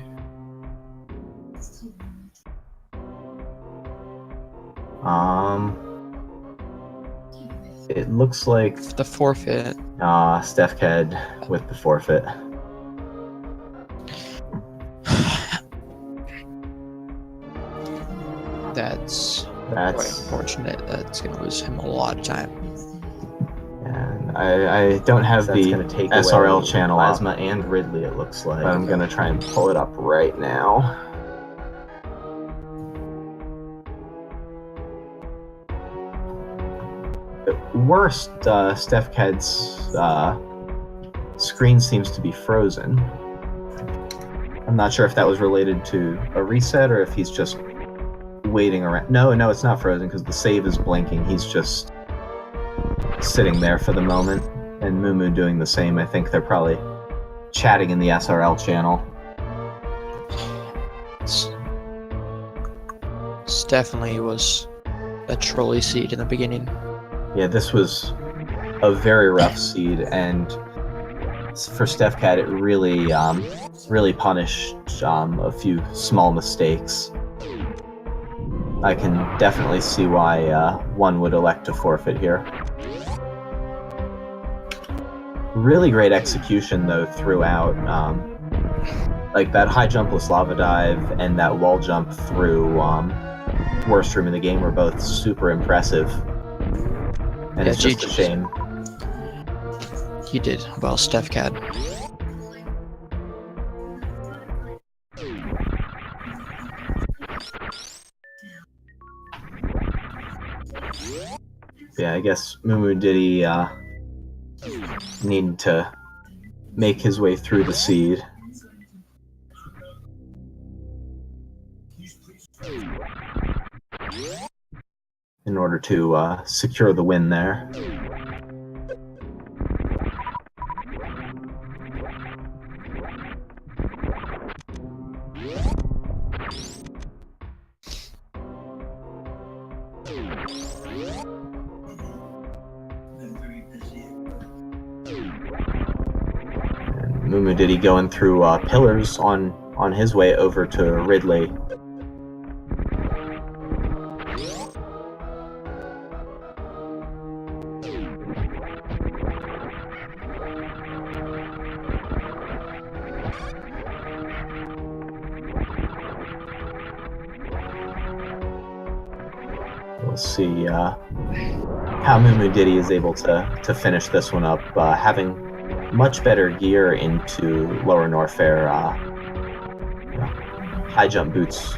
S2: It looks like...
S1: The forfeit.
S2: Stefcad with the forfeit.
S1: That's quite unfortunate. That's going to lose him a lot of time.
S2: And I don't have the SRL channel Plasma and Ridley, it looks like. But I'm going to try and pull it up right now. At worst, Stefcad's screen seems to be frozen. I'm not sure if that was related to a reset or if he's just waiting around. No, it's not frozen because the save is blinking. He's just sitting there for the moment. And Moo doing the same. I think they're probably chatting in the SRL channel.
S1: This definitely was a trolley seed in the beginning.
S2: Yeah, this was a very rough seed, and for Stefcad, it really punished a few small mistakes. I can definitely see why one would elect to forfeit here. Really great execution, though, throughout. Like that high jumpless lava dive and that wall jump through worst room in the game were both super impressive. And it's just a shame.
S1: He did well, Stefcad.
S2: Yeah, guess Mumu Diddy need to make his way through the seed. In order to secure the win there. And Mumu Diddy going through pillars on his way over to Ridley. We'll see how Mumu Diddy is able to finish this one up, having much better gear into Lower Norfair. High jump boots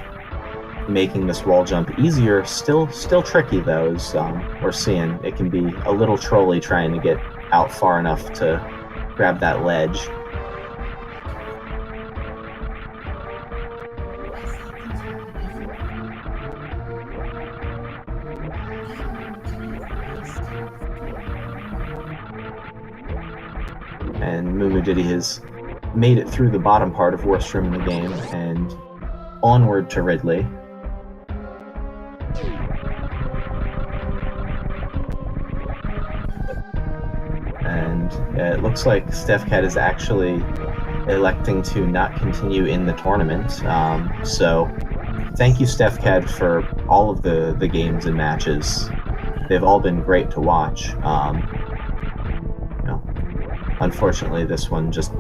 S2: making this wall jump easier. Still tricky though, as we're seeing. It can be a little trolly trying to get out far enough to grab that ledge. And Mumu Diddy has made it through the bottom part of worst room in the game and onward to Ridley. And it looks like Stefcad is actually electing to not continue in the tournament. So thank you, Stefcad, for all of the games and matches. They've all been great to watch. Unfortunately, this one just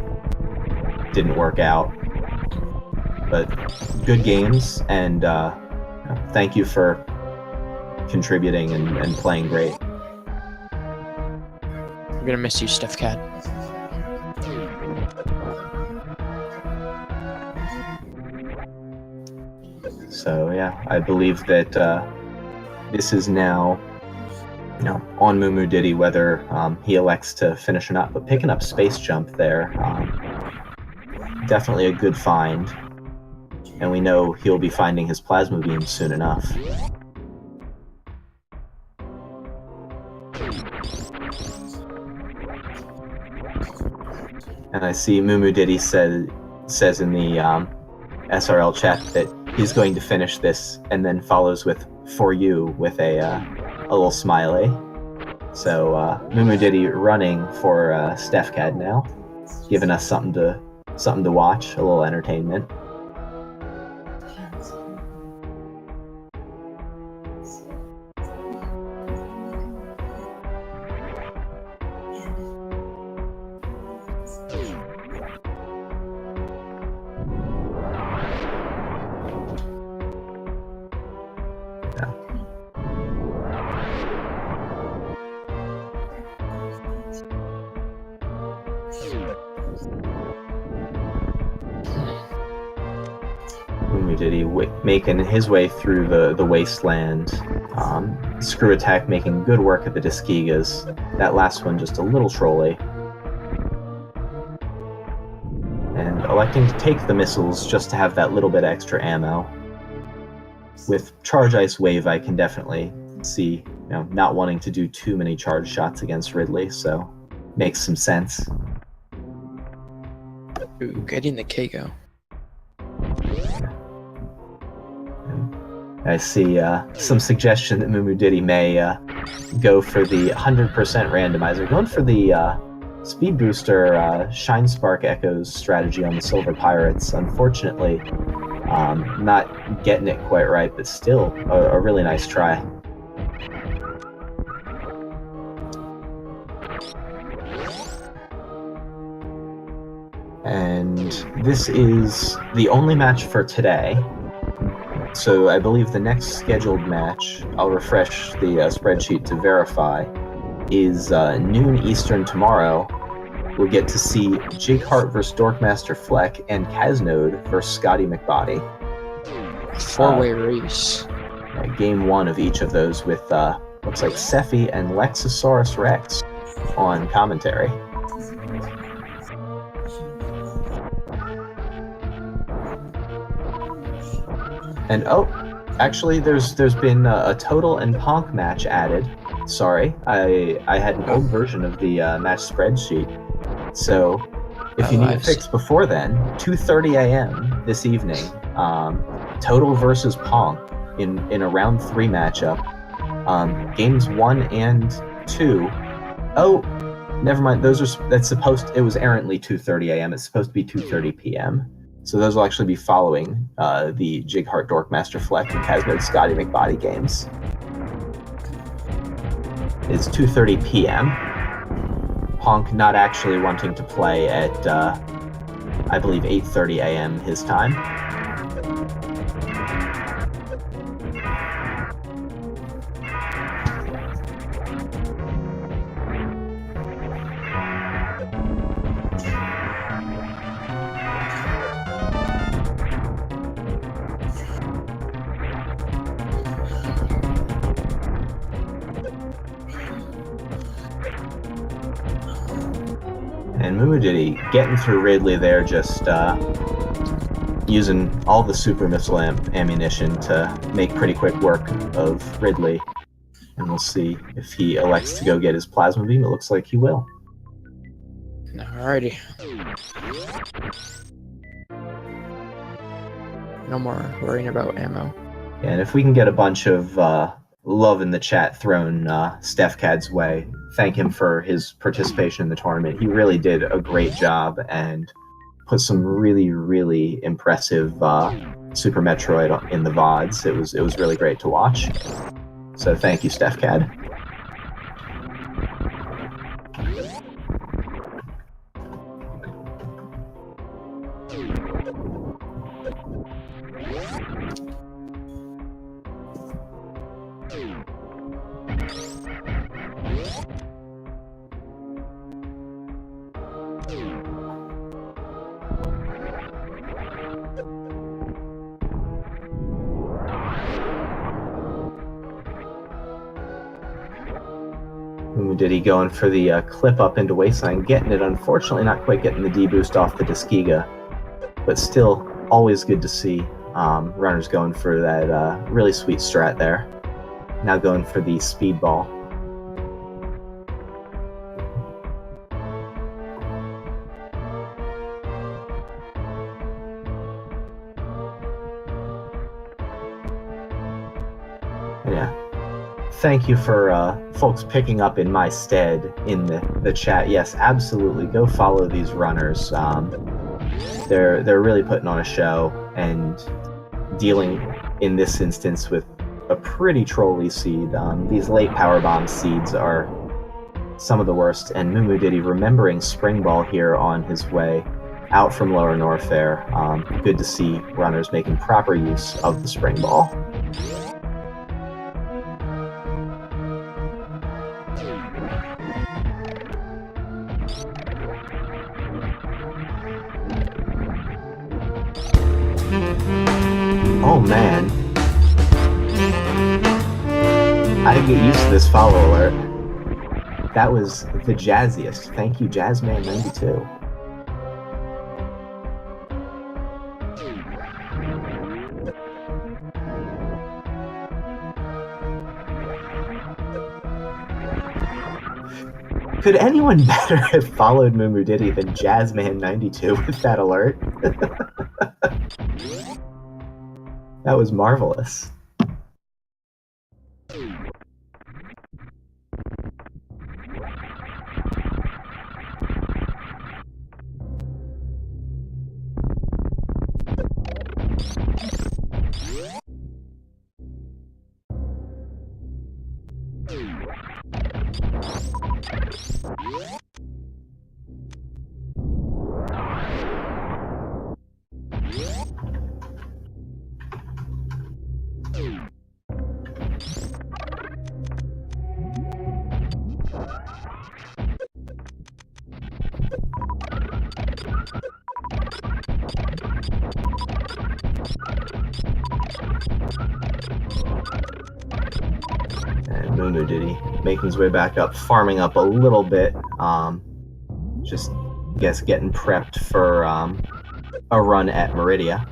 S2: didn't work out. But good games, and thank you for contributing and playing great.
S1: I'm gonna miss you, Stefcad.
S2: So yeah, I believe that this is now on Mumu Diddy, whether he elects to finish or not. But picking up Space Jump there, definitely a good find. And we know he'll be finding his Plasma Beam soon enough. And I see Mumu Diddy says in the SRL chat that he's going to finish this, and then follows with "for you" with a little smiley. So Mumu Diddy running for Stefcad now, giving us something to watch, a little entertainment. Mumu Diddy making his way through the wasteland. Screw Attack making good work at the Diskegas. That last one just a little trolly. And electing to take the missiles just to have that little bit extra ammo. With Charge Ice Wave, I can definitely see, not wanting to do too many charge shots against Ridley, so makes some sense.
S1: Ooh, getting the Kago.
S2: I see some suggestion that Mumu Diddy may go for the 100% randomizer, going for the Speed Booster Shine Spark Echoes strategy on the Silver Pirates. Unfortunately, not getting it quite right, but still a really nice try. And this is the only match for today. So I believe the next scheduled match, I'll refresh the spreadsheet to verify, is noon Eastern tomorrow. We'll get to see Jake Hart versus Dorkmaster Fleck and Kaznode versus Scotty McBody.
S1: Four-way race.
S2: Game one of each of those with Looks like Sephi and Lexosaurus Rex on commentary. And oh, actually, there's been a Total and Ponk match added. Sorry, I had an old version of the match spreadsheet. So if you need a fix before then, 2:30 a.m. this evening, Total versus Ponk in a round 3 matchup. Games 1 and 2. Oh, never mind. It was errantly 2:30 a.m. It's supposed to be 2:30 p.m. So those will actually be following the Jigheart Dorkmaster Fleck and Casmode Scotty McBody games. It's 2:30 p.m. Honk not actually wanting to play at, I believe, 8:30 a.m. his time. And Mumudidi getting through Ridley there, just using all the super missile ammunition to make pretty quick work of Ridley. And we'll see if he elects to go get his plasma beam. It looks like he will.
S1: Alrighty. No more worrying about ammo.
S2: And if we can get a bunch of love in the chat thrown Stefcad's way, thank him for his participation in the tournament. He really did a great job and put some really, really impressive Super Metroid in the VODs. It was really great to watch. So thank you, Stefcad. Mumudidi going for the clip up into Wasteland, getting it, unfortunately not quite getting the D-boost off the Deskiga, but still always good to see runners going for that really sweet strat there. Now going for the speedball. Yeah. Thank you for folks picking up in my stead in the chat. Yes, absolutely. Go follow these runners. They're really putting on a show and dealing in this instance with a pretty trolly seed. These late powerbomb seeds are some of the worst. And Mumudidi remembering Spring Ball here on his way out from Lower Norfair. Good to see runners making proper use of the Spring Ball. Oh man. I didn't get used to this follow alert. That was the jazziest. Thank you, Jazzman92. Could anyone better have followed Mumudidi than Jazzman92 with that alert? That was marvelous. Mumu Diddy, making his way back up, farming up a little bit. Just, I guess, getting prepped for a run at Meridia.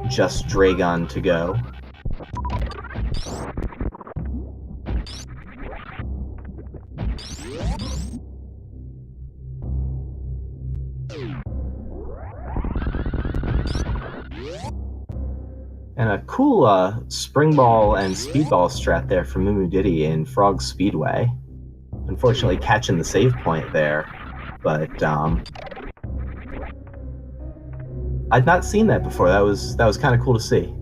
S2: Just Dragon to go. And a cool spring ball and speedball strat there from Mumu Diddy in Frog Speedway. Unfortunately, catching the save point there, but I'd not seen that before. That was kind of cool to see.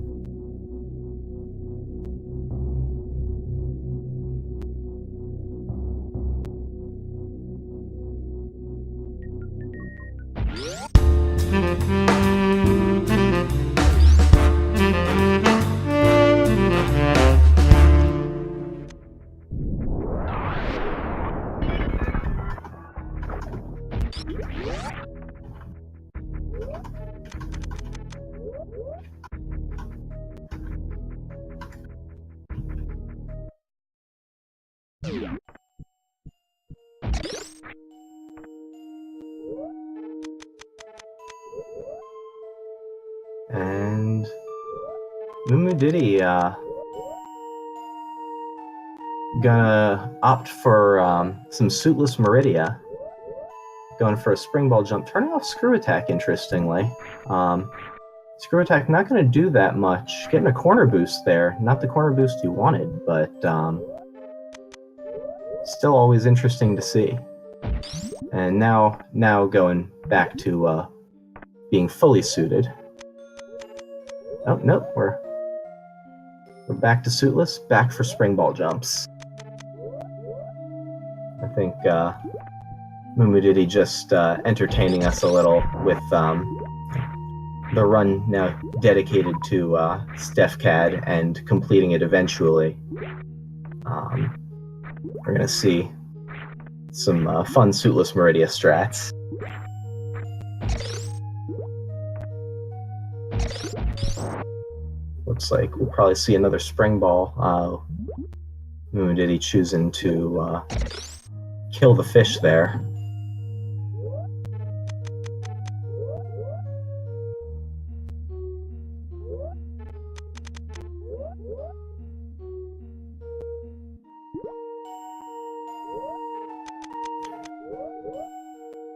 S2: And Mumu Diddy gonna opt for some suitless Meridia, going for a spring ball jump, turning off screw attack. Interestingly, screw attack not going to do that much. Getting a corner boost there, not the corner boost you wanted, but still always interesting to see. And now going back to being fully suited. Oh nope, we're back to suitless, back for spring ball jumps. I think Mumu Diddy just entertaining us a little with the run now dedicated to Stefcad and completing it eventually. We're gonna see some fun suitless Meridia strats. Looks like we'll probably see another spring ball. Mumu Diddy choosing to kill the fish there.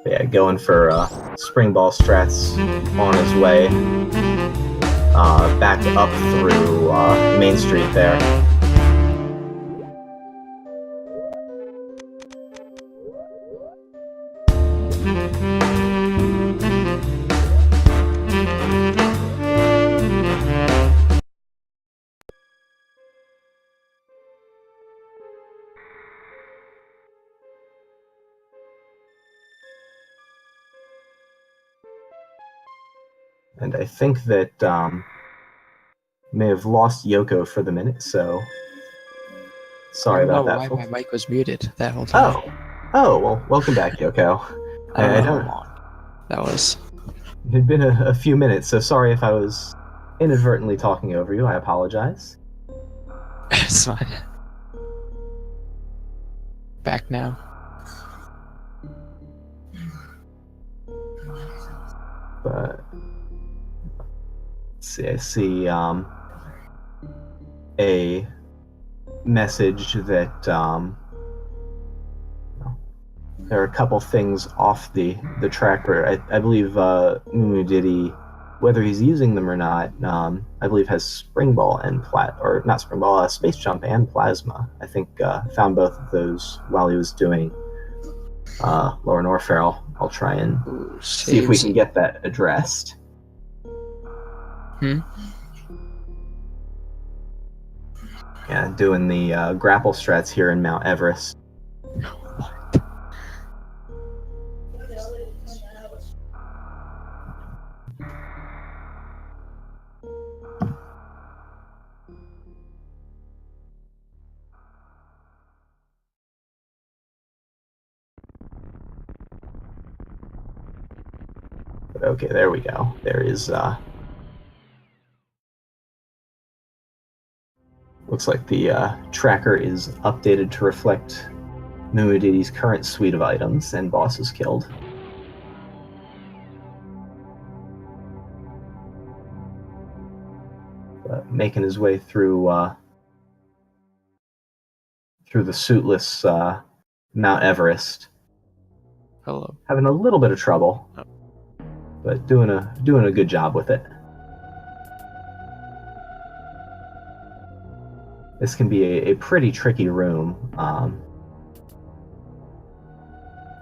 S2: Yeah, going for spring ball strats on his way back up through Main Street there. And I think that may have lost Yoko for the minute, so sorry about that,
S1: why
S2: folks.
S1: my mic was muted that whole time.
S2: Oh, well, welcome back, Yoko.
S1: I don't know. That was...
S2: It had been a few minutes, so sorry if I was inadvertently talking over you. I apologize.
S1: It's fine. Back now.
S2: But let's see, I see a message that there are a couple things off the tracker. I believe Mumu Diddy, whether he's using them or not, I believe has spring ball and not spring ball, space jump and plasma. I think found both of those while he was doing Lower Norfair. I'll try and see if we can get that addressed. Yeah, doing the grapple strats here in Mount Everest. Okay, there we go. There is Looks like the tracker is updated to reflect Mumudidi's current suite of items and bosses killed. Making his way through the suitless Mount Everest.
S4: Hello.
S2: Having a little bit of trouble, but doing a good job with it. This can be a pretty tricky room,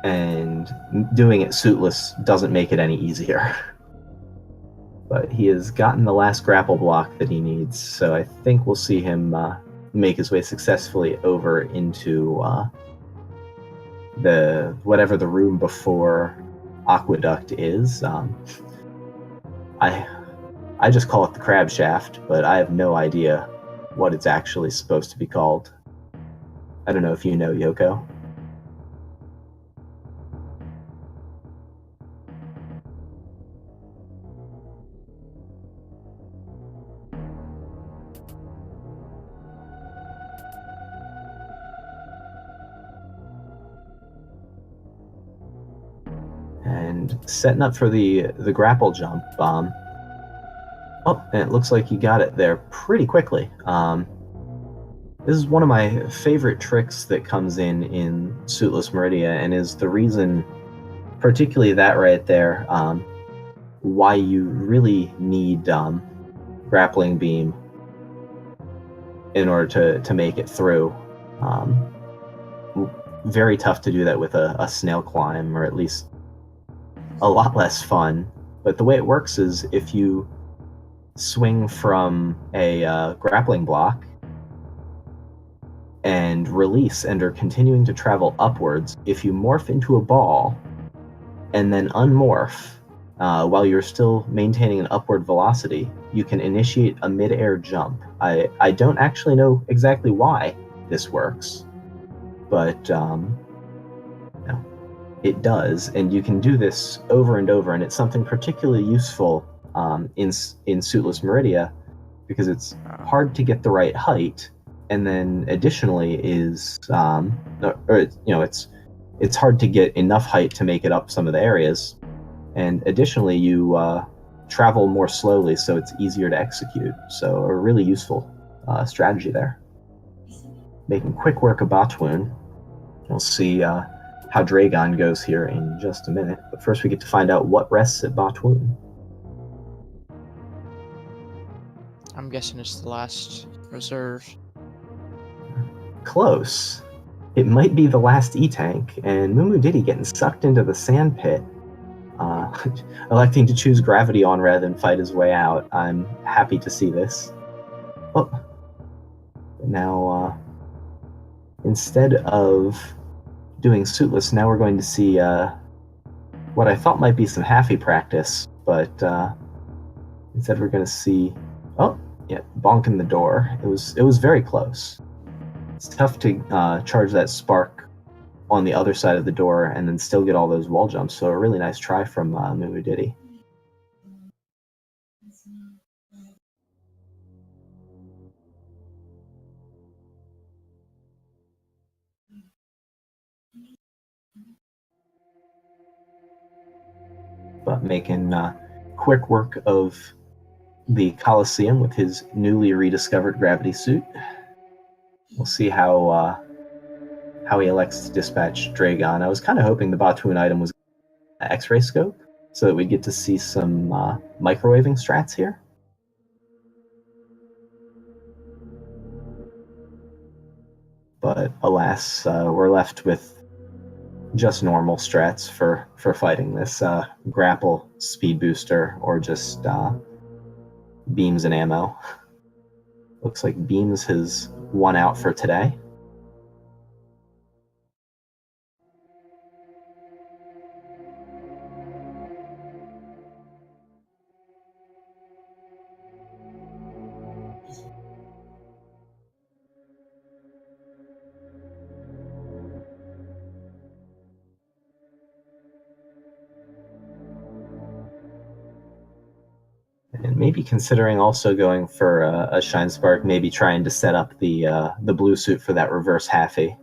S2: and doing it suitless doesn't make it any easier. But he has gotten the last grapple block that he needs, so I think we'll see him make his way successfully over into whatever the room before Aqueduct is. I just call it the Crab Shaft, but I have no idea what it's actually supposed to be called. I don't know if you know, Yoko. And setting up for the grapple jump. Oh, and it looks like you got it there pretty quickly. This is one of my favorite tricks that comes in Suitless Meridia, and is the reason, particularly that right there, why you really need Grappling Beam in order to make it through. Very tough to do that with a snail climb, or at least a lot less fun. But the way it works is if you swing from a grappling block and release and are continuing to travel upwards, if you morph into a ball and then unmorph while you're still maintaining an upward velocity, you can initiate a mid-air jump. I don't actually know exactly why this works, but it does, and you can do this over and over, and it's something particularly useful in Suitless Meridia, because it's hard to get the right height, and then additionally is it's hard to get enough height to make it up some of the areas, and additionally you travel more slowly, so it's easier to execute. So a really useful strategy there. Making quick work of Botwoon. We'll see how Dragon goes here in just a minute, but first we get to find out what rests at Botwoon.
S1: I'm guessing it's the last reserve.
S2: Close. It might be the last E-Tank, and Mumudidi getting sucked into the sand pit, electing to choose gravity on rather than fight his way out. I'm happy to see this. Oh, now instead of doing Suitless, now we're going to see what I thought might be some Haffy practice, but instead we're going to see, oh, yeah, bonking the door. It was very close. It's tough to charge that spark on the other side of the door and then still get all those wall jumps, so a really nice try from Mumudidi. But making quick work of the Colosseum with his newly rediscovered gravity suit. We'll see how he elects to dispatch Dragon. I was kind of hoping the Botwoon item was an X-ray scope, so that we'd get to see some microwaving strats here. But alas, we're left with just normal strats for fighting this grapple, speed booster, or just beams and ammo. Looks like Beams has won out for today. maybe considering also going for a Shine Spark, maybe trying to set up the blue suit for that reverse halfie.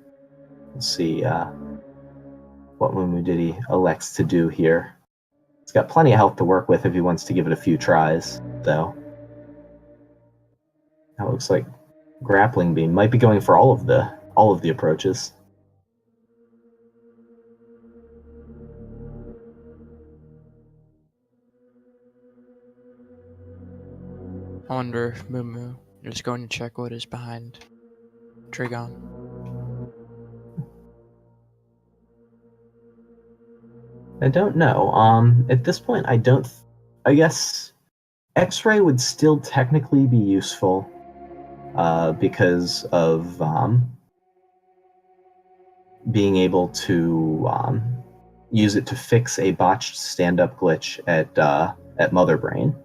S2: Let's see what Mumudidi elects to do here. He's got plenty of health to work with if he wants to give it a few tries, though. That looks like Grappling Beam might be going for all of the approaches.
S1: I wonder if Mumu is going to check what is behind Dragon.
S2: I don't know. At this point, I guess X-ray would still technically be useful, because of being able to use it to fix a botched stand-up glitch at Mother Brain.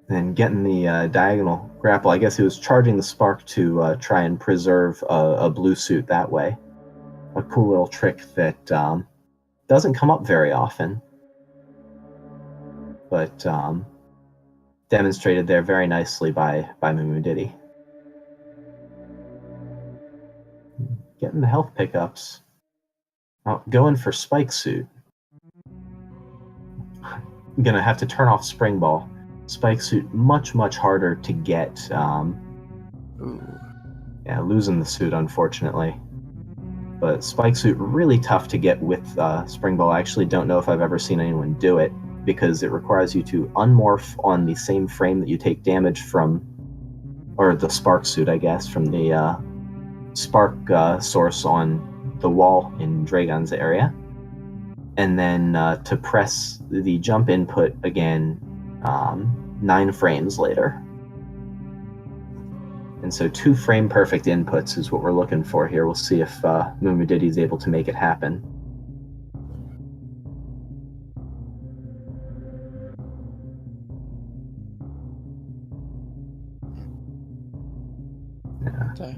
S2: And getting the diagonal grapple, I guess he was charging the spark to try and preserve a blue suit that way. A cool little trick that doesn't come up very often, but demonstrated there very nicely by Mumudidi. Getting the health pickups. Oh, going for Spike Suit. I'm gonna have to turn off Spring Ball. Spike Suit much harder to get. Yeah, losing the suit unfortunately. But Spike Suit really tough to get with Spring Ball. I actually don't know if I've ever seen anyone do it, because it requires you to unmorph on the same frame that you take damage from, or the Spark Suit, I guess, from the Spark source on the wall in Dragon's area. And then to press the jump input again 9 frames later. And so 2 frame perfect inputs is what we're looking for here. We'll see if Mumudidi is able to make it happen. Yeah.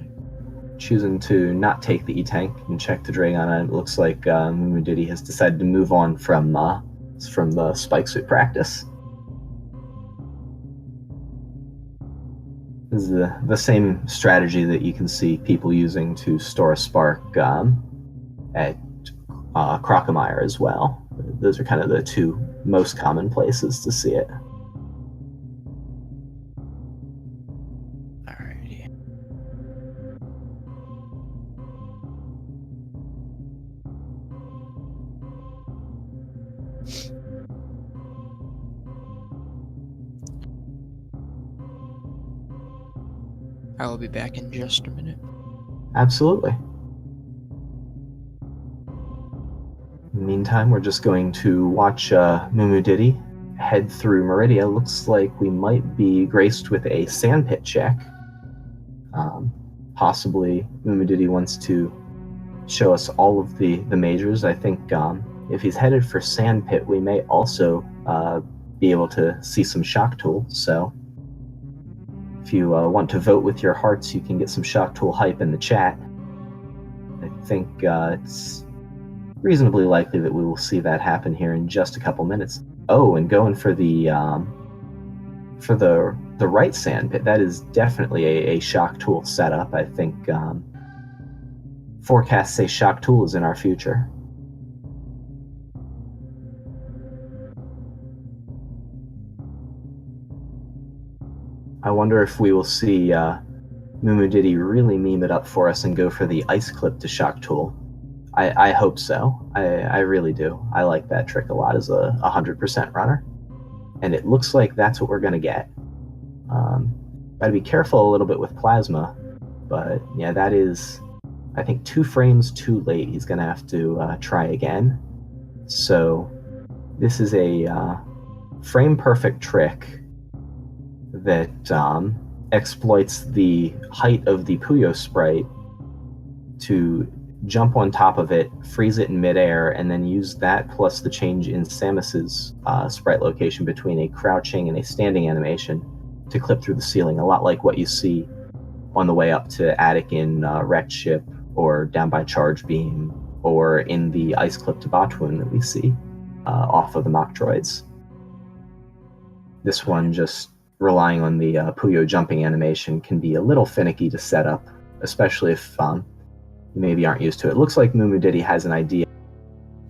S2: Choosing to not take the E-Tank and check the Dragon, and it looks like Mumudidi has decided to move on from the Spike Suit practice. This is the same strategy that you can see people using to store a spark at Crocomire as well. Those are kind of the 2 most common places to see it.
S1: Alrighty. I will be back in just a minute.
S2: Absolutely. In the meantime, we're just going to watch Mumudidi head through Meridia. Looks like we might be graced with a sandpit check. Possibly Mumudidi wants to show us all of the majors. I think if he's headed for sandpit, we may also be able to see some shock tool. So if you want to vote with your hearts, you can get some shock tool hype in the chat. I think it's reasonably likely that we will see that happen here in just a couple minutes. Oh, and going for the right sandpit, that is definitely a shock tool setup. I think forecasts say shock tool is in our future. I wonder if we will see Mumudidi really meme it up for us and go for the ice clip to shock tool. I hope so. I really do. I like that trick a lot as a 100% runner. And it looks like that's what we're going to get. Gotta be careful a little bit with Plasma. But yeah, that is, I think, 2 frames too late. He's going to have to try again. So this is a frame perfect trick that exploits the height of the Puyo sprite to jump on top of it, freeze it in midair, and then use that plus the change in Samus's sprite location between a crouching and a standing animation to clip through the ceiling, a lot like what you see on the way up to Attic in Wrecked Ship, or down by Charge Beam, or in the ice clip to Batoon that we see off of the mock droids. this one just relying on the Puyo jumping animation can be a little finicky to set up, especially if you maybe aren't used to it. It looks like Mumu Diddy has an idea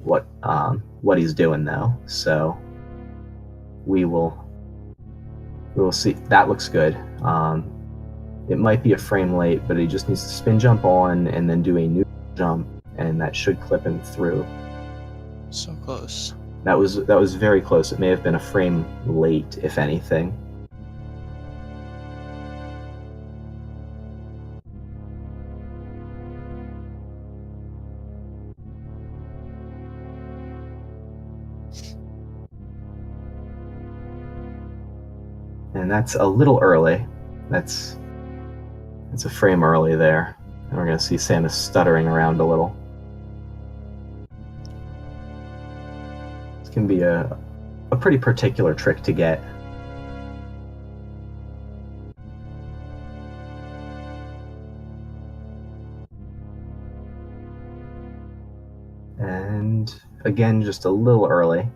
S2: what he's doing though, so we will see. That looks good. It might be a frame late, but he just needs to spin jump on and then do a new jump, and that should clip him through.
S4: So close.
S2: That was very close. It may have been a frame late, if anything. And that's a little early. That's a frame early there. And we're going to see Samus stuttering around a little. This can be a pretty particular trick to get. And again, just a little early.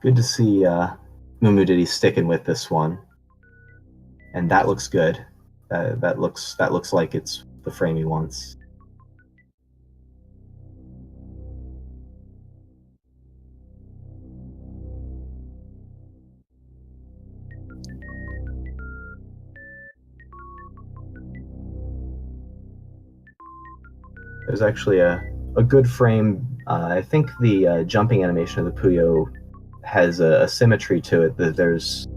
S2: Good to see Mumu Diddy sticking with this one, and that looks good. That looks like it's the frame he wants. There's actually a good frame. I think the jumping animation of the Puyo has a symmetry to it, that there's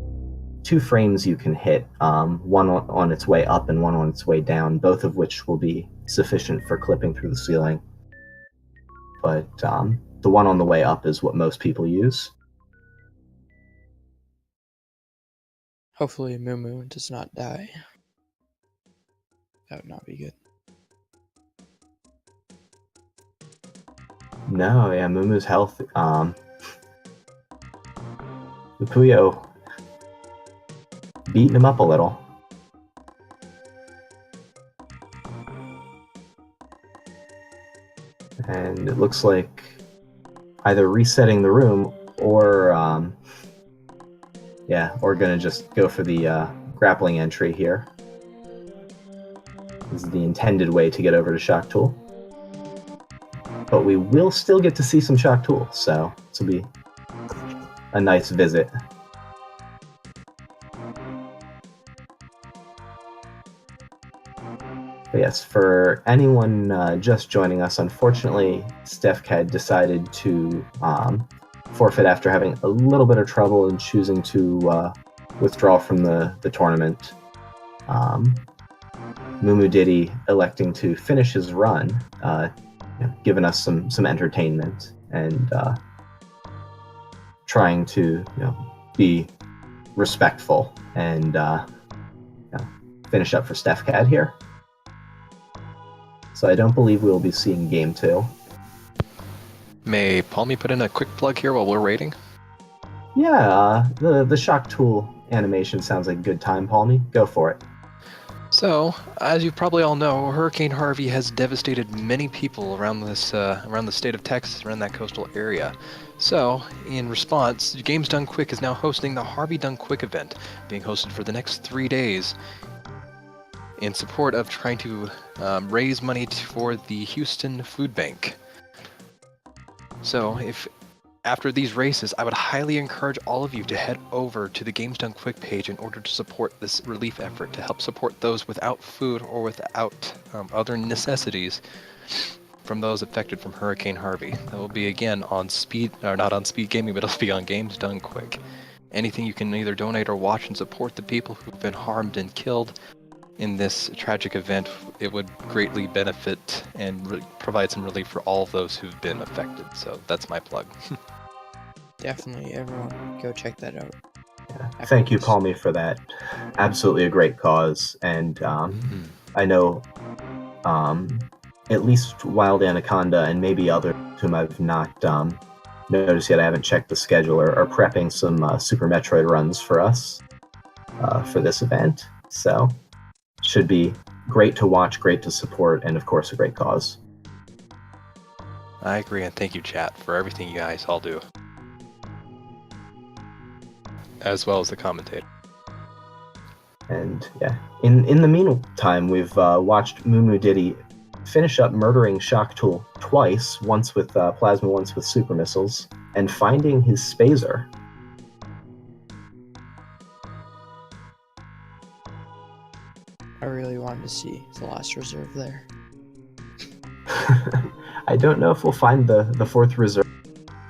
S2: 2 frames you can hit, one on its way up and one on its way down, both of which will be sufficient for clipping through the ceiling. But the one on the way up is what most people use.
S1: Hopefully Mumu does not die. That would not be good.
S2: No, yeah, Mumu's health. The Puyo beating him up a little. And it looks like either resetting the room or gonna just go for the grappling entry here. This is the intended way to get over to Shock Tool. But we will still get to see some Shock Tool, so this will be a nice visit. But yes, for anyone just joining us, unfortunately, Stefcad decided to forfeit after having a little bit of trouble in choosing to withdraw from the tournament. Mumu Diddy electing to finish his run, giving us some entertainment and trying to be respectful and finish up for Stefcad here. So I don't believe we'll be seeing Game 2.
S3: May Palmy put in a quick plug here while we're rating?
S2: Yeah, the Shock Tool animation sounds like a good time, Palmy. Go for it.
S3: So, as you probably all know, Hurricane Harvey has devastated many people around the state of Texas, around that coastal area. So, in response, Games Done Quick is now hosting the Harvey Done Quick event, being hosted for the next 3 days in support of trying to raise money for the Houston Food Bank. So, after these races, I would highly encourage all of you to head over to the Games Done Quick page in order to support this relief effort, to help support those without food or without other necessities from those affected from Hurricane Harvey. That will be again on not on Speed Gaming, but it'll be on Games Done Quick. Anything you can either donate or watch and support the people who've been harmed and killed in this tragic event, it would greatly benefit and provide some relief for all of those who've been affected. So that's my plug.
S1: Definitely, everyone, go check that out.
S2: Yeah. Thank you, Palmy, for that. Absolutely a great cause. And I know at least Wild Anaconda and maybe others whom I've not noticed yet, I haven't checked the schedule, are prepping some Super Metroid runs for us for this event. So should be great to watch, great to support, and of course a great cause.
S3: I agree, and thank you, chat, for everything you guys all do. As well as the commentator.
S2: And yeah, in the meantime, we've watched Mumu Diddy finish up murdering Shock Tool twice, once with plasma, once with super missiles, and finding his Spazer.
S1: I really wanted to see the last reserve there.
S2: I don't know if we'll find the fourth reserve,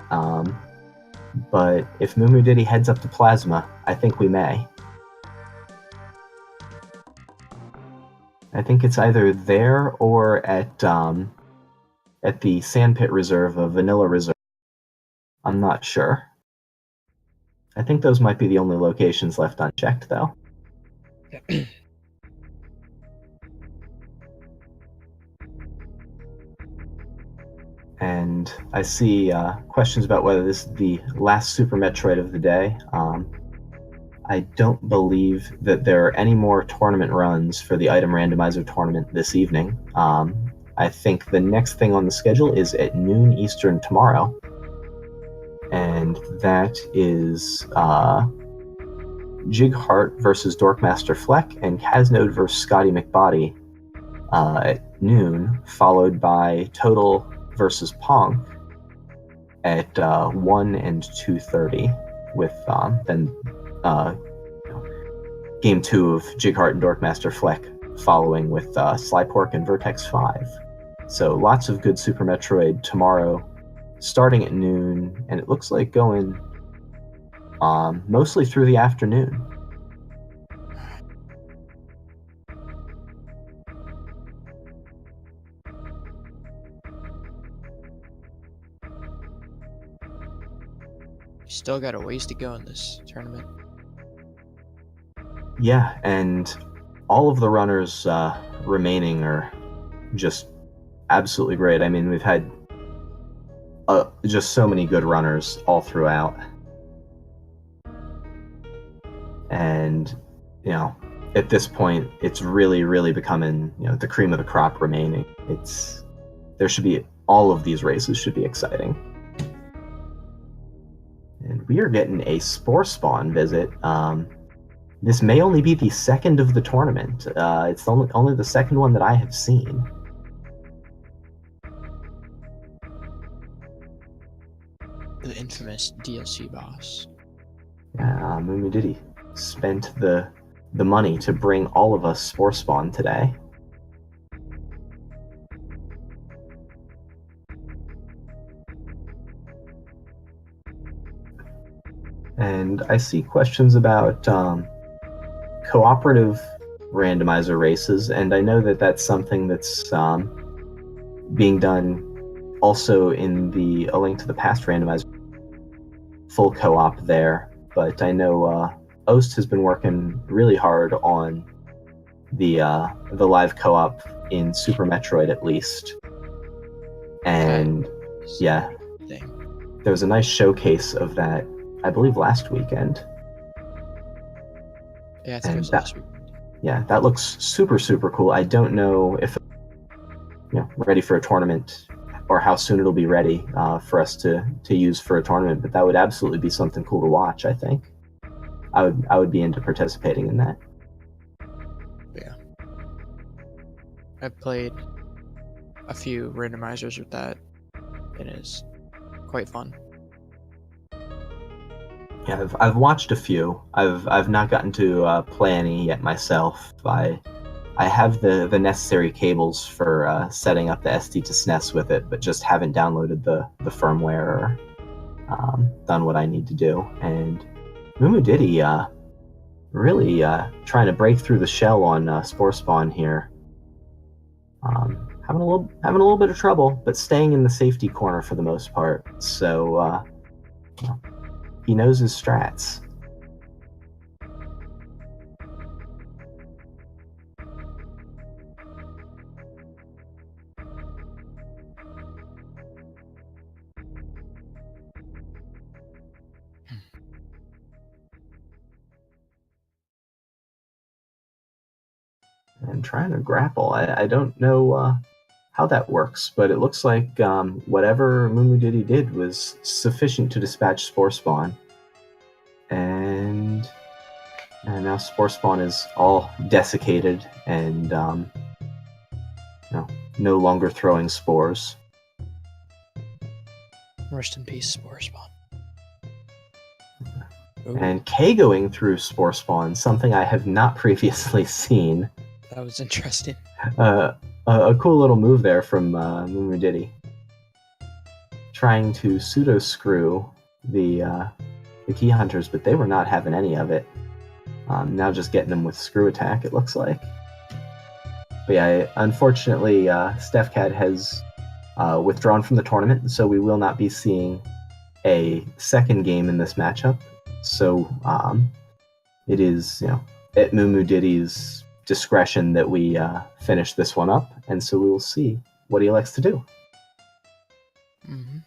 S2: but if Mumu Diddy heads up to plasma, I think we may. I think it's either there or at the Sandpit Reserve of Vanilla Reserve. I'm not sure. I think those might be the only locations left unchecked, though. And I see questions about whether this is the last Super Metroid of the day. I don't believe that there are any more tournament runs for the Item Randomizer tournament this evening. I think the next thing on the schedule is at noon Eastern tomorrow. And that is Jighart versus Dorkmaster Fleck and Kaznode versus Scotty McBody at noon, followed by Total versus Ponk at 1 and 2:30, with then Game 2 of Jighart and Dorkmaster Fleck following with Slypork and Vertex 5. So lots of good Super Metroid tomorrow, starting at noon, and it looks like going mostly through the afternoon.
S1: Still got a ways to go in this tournament.
S2: Yeah, and all of the runners remaining are just absolutely great. I mean, we've had just so many good runners all throughout. And, you know, at this point, it's really, really becoming, the cream of the crop remaining. All of these races should be exciting. And we are getting a Spore Spawn visit. This may only be the second of the tournament. It's only the second one that I have seen.
S1: The infamous DLC boss.
S2: Yeah, Mumu Diddy spent the money to bring all of us Spore Spawn today. And I see questions about cooperative randomizer races, and I know that that's something that's being done also in the A Link to the Past randomizer, full co-op there. But I know Oast has been working really hard on the live co-op in Super Metroid, at least. And yeah, there was a nice showcase of that, I believe, last weekend.
S1: Yeah, I think it was last weekend.
S2: Yeah, that looks super, super cool. I don't know if ready for a tournament or how soon it'll be ready for us to use for a tournament, but that would absolutely be something cool to watch. I think I would be into participating in that.
S1: Yeah, I've played a few randomizers with that. It is quite fun.
S2: Yeah, I've watched a few. I've not gotten to play any yet myself. I have the necessary cables for setting up the SD to SNES with it, but just haven't downloaded the firmware or done what I need to do. And Mumu Diddy really trying to break through the shell on Spore Spawn here. Having a little bit of trouble, but staying in the safety corner for the most part. So he knows his strats. And trying to grapple. I don't know how that works, but it looks like whatever Mumu Diddy did was sufficient to dispatch Spore Spawn. And now Spore Spawn is all desiccated and no longer throwing spores.
S1: Rest in peace, Spore Spawn.
S2: And K going through Spore Spawn, something I have not previously seen.
S1: That was interesting.
S2: A cool little move there from Mumu Diddy. Trying to pseudo screw the key hunters, but they were not having any of it. Now just getting them with screw attack, it looks like. But yeah, unfortunately, Stefcad has withdrawn from the tournament, so we will not be seeing a second game in this matchup. So it is, at Mumu Diddy's discretion that we finish this one up, and so we will see what he likes to do.
S1: Mm-hmm.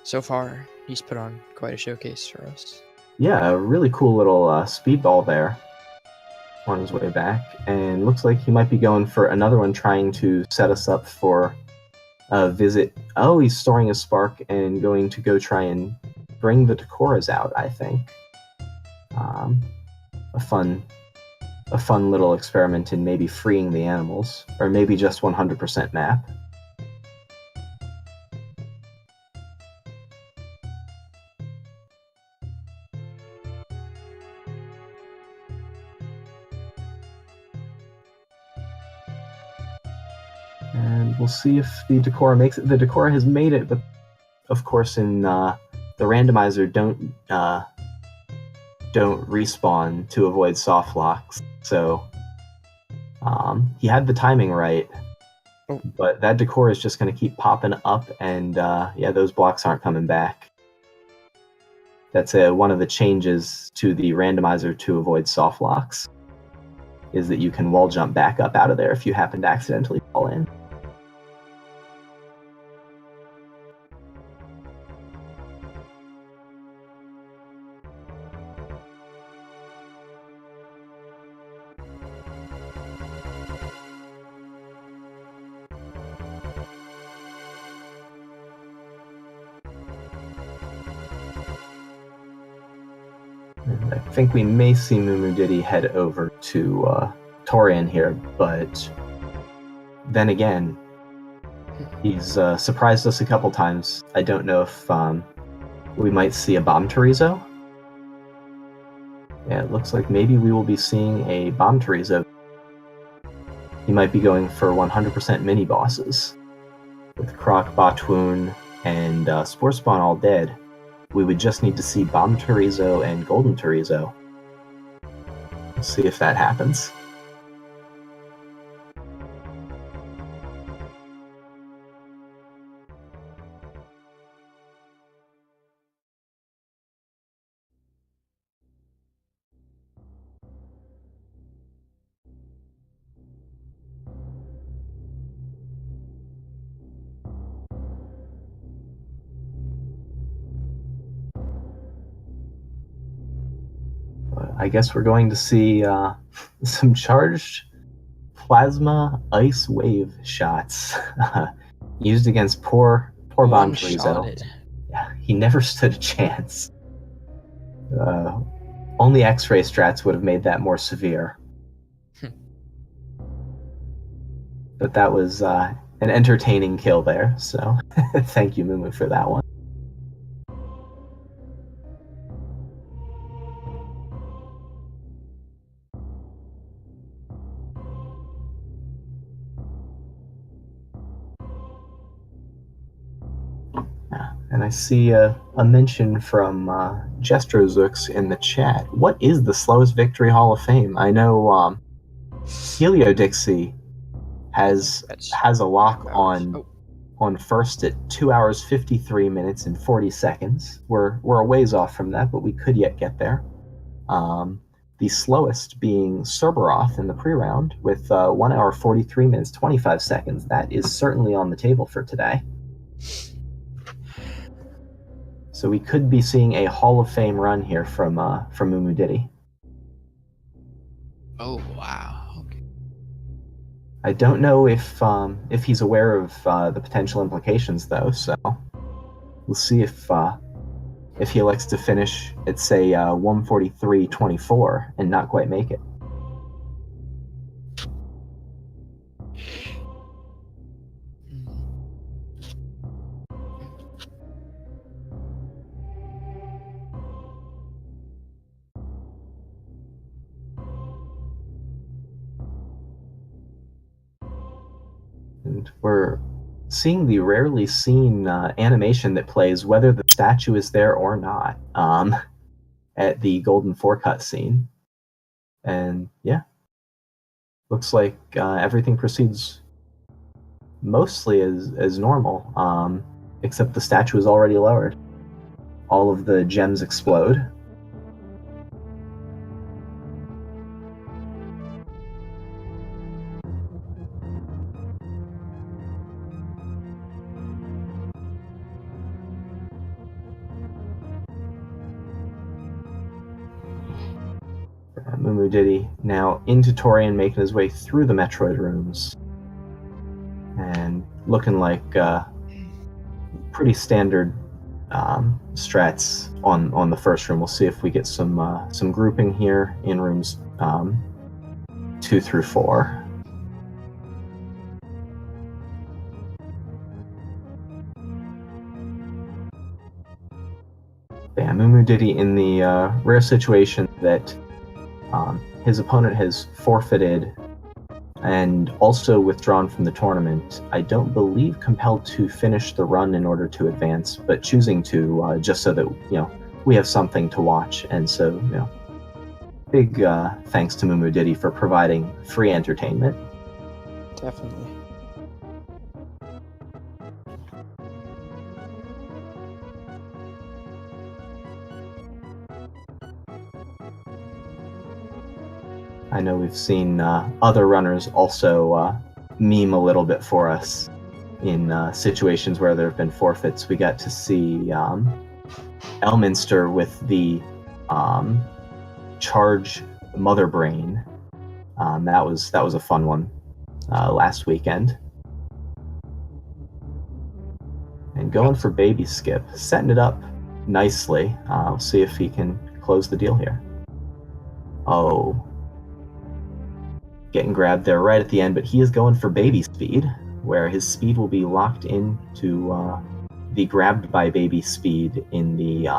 S1: So far, he's put on quite a showcase for us.
S2: Yeah, a really cool little speedball there on his way back, and looks like he might be going for another one, trying to set us up for a visit. Oh, he's storing a spark and going to go try and bring the Decoras out, I think. A fun little experiment in maybe freeing the animals, or maybe just 100% map. And we'll see if the Decora makes it. The Decora has made it, but of course in the randomizer don't respawn to avoid soft locks. So he had the timing right, but that Decora is just going to keep popping up, and those blocks aren't coming back. That's one of the changes to the randomizer to avoid soft locks, is that you can wall jump back up out of there if you happen to accidentally fall in. I think we may see Mumu Diddy head over to Torian here, but then again, he's surprised us a couple times. I don't know if we might see a Bomb Torizo. Yeah, it looks like maybe we will be seeing a Bomb Torizo. He might be going for 100% mini bosses. With Croc, Botwoon, and Spore Spawn all dead, we would just need to see Bomb Torizo and Golden Torizo. Let's see if that happens. I guess we're going to see some charged plasma ice wave shots used against poor Bomb Torizo. Yeah, he never stood a chance. Only X-ray strats would have made that more severe. But that was an entertaining kill there, so thank you, Mumu, for that one. And I see a mention from Jestrozux in the chat. What is the slowest victory Hall of Fame? I know Helio Dixie has a lock on first at 2 hours 53 minutes and 40 seconds. We're a ways off from that, but we could yet get there. The slowest being Cerberoth in the pre-round with 1 hour 43 minutes 25 seconds. That is certainly on the table for today. So we could be seeing a Hall of Fame run here from Mumu Diddy.
S4: Oh, wow. Okay.
S2: I don't know if he's aware of the potential implications, though. So we'll see if he elects to finish at say 1:43:24 and not quite make it. And we're seeing the rarely seen animation that plays whether the statue is there or not at the Golden Four cutscene. And yeah, looks like everything proceeds mostly as normal, except the statue is already lowered. All of the gems explode. Mumu Diddy now into Torian, making his way through the Metroid rooms, and looking like pretty standard strats on the first room. We'll see if we get some grouping here in rooms 2 through 4. Yeah, Mumu Diddy in the rare situation that his opponent has forfeited and also withdrawn from the tournament. I don't believe compelled to finish the run in order to advance, but choosing to just so that we have something to watch. And so big thanks to Mumu Diddy for providing free entertainment.
S1: Definitely.
S2: I know we've seen other runners also meme a little bit for us in situations where there have been forfeits. We got to see Elminster with the charge mother brain. That was a fun one last weekend. And going for baby skip, setting it up nicely. We'll see if he can close the deal here. Oh. Getting grabbed there right at the end, but he is going for baby speed, where his speed will be locked into the grabbed by baby speed in the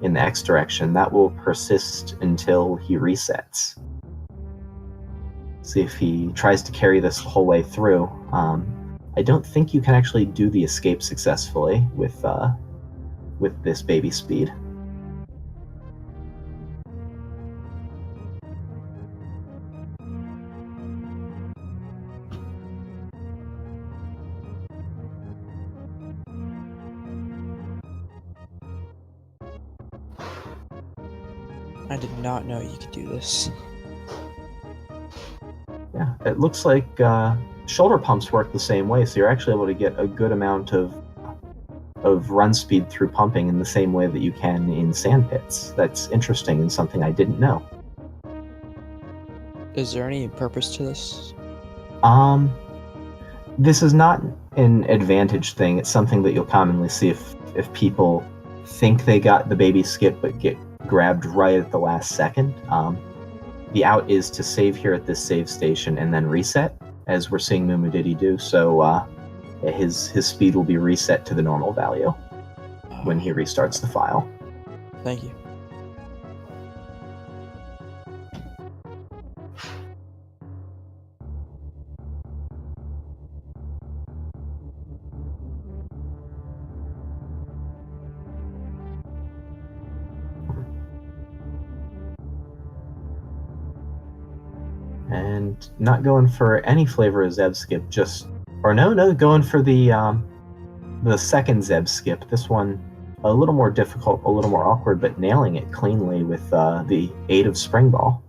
S2: X direction. That will persist until he resets. See if he tries to carry this the whole way through. I don't think you can actually do the escape successfully with this baby speed.
S1: I did not know you could do this.
S2: Yeah, it looks like shoulder pumps work the same way, so you're actually able to get a good amount of run speed through pumping in the same way that you can in sand pits. That's interesting and something I didn't know.
S1: Is there any purpose to this?
S2: This is not an advantage thing. It's something that you'll commonly see if people think they got the baby skip but get grabbed right at the last second. The out is to save here at this save station and then reset, as we're seeing Mumu Diddy do. So his speed will be reset to the normal value when he restarts the file.
S1: Thank you.
S2: And not going for any flavor of Zeb skip, going for the second Zeb skip. This one a little more difficult, a little more awkward, but nailing it cleanly with the aid of Spring Ball.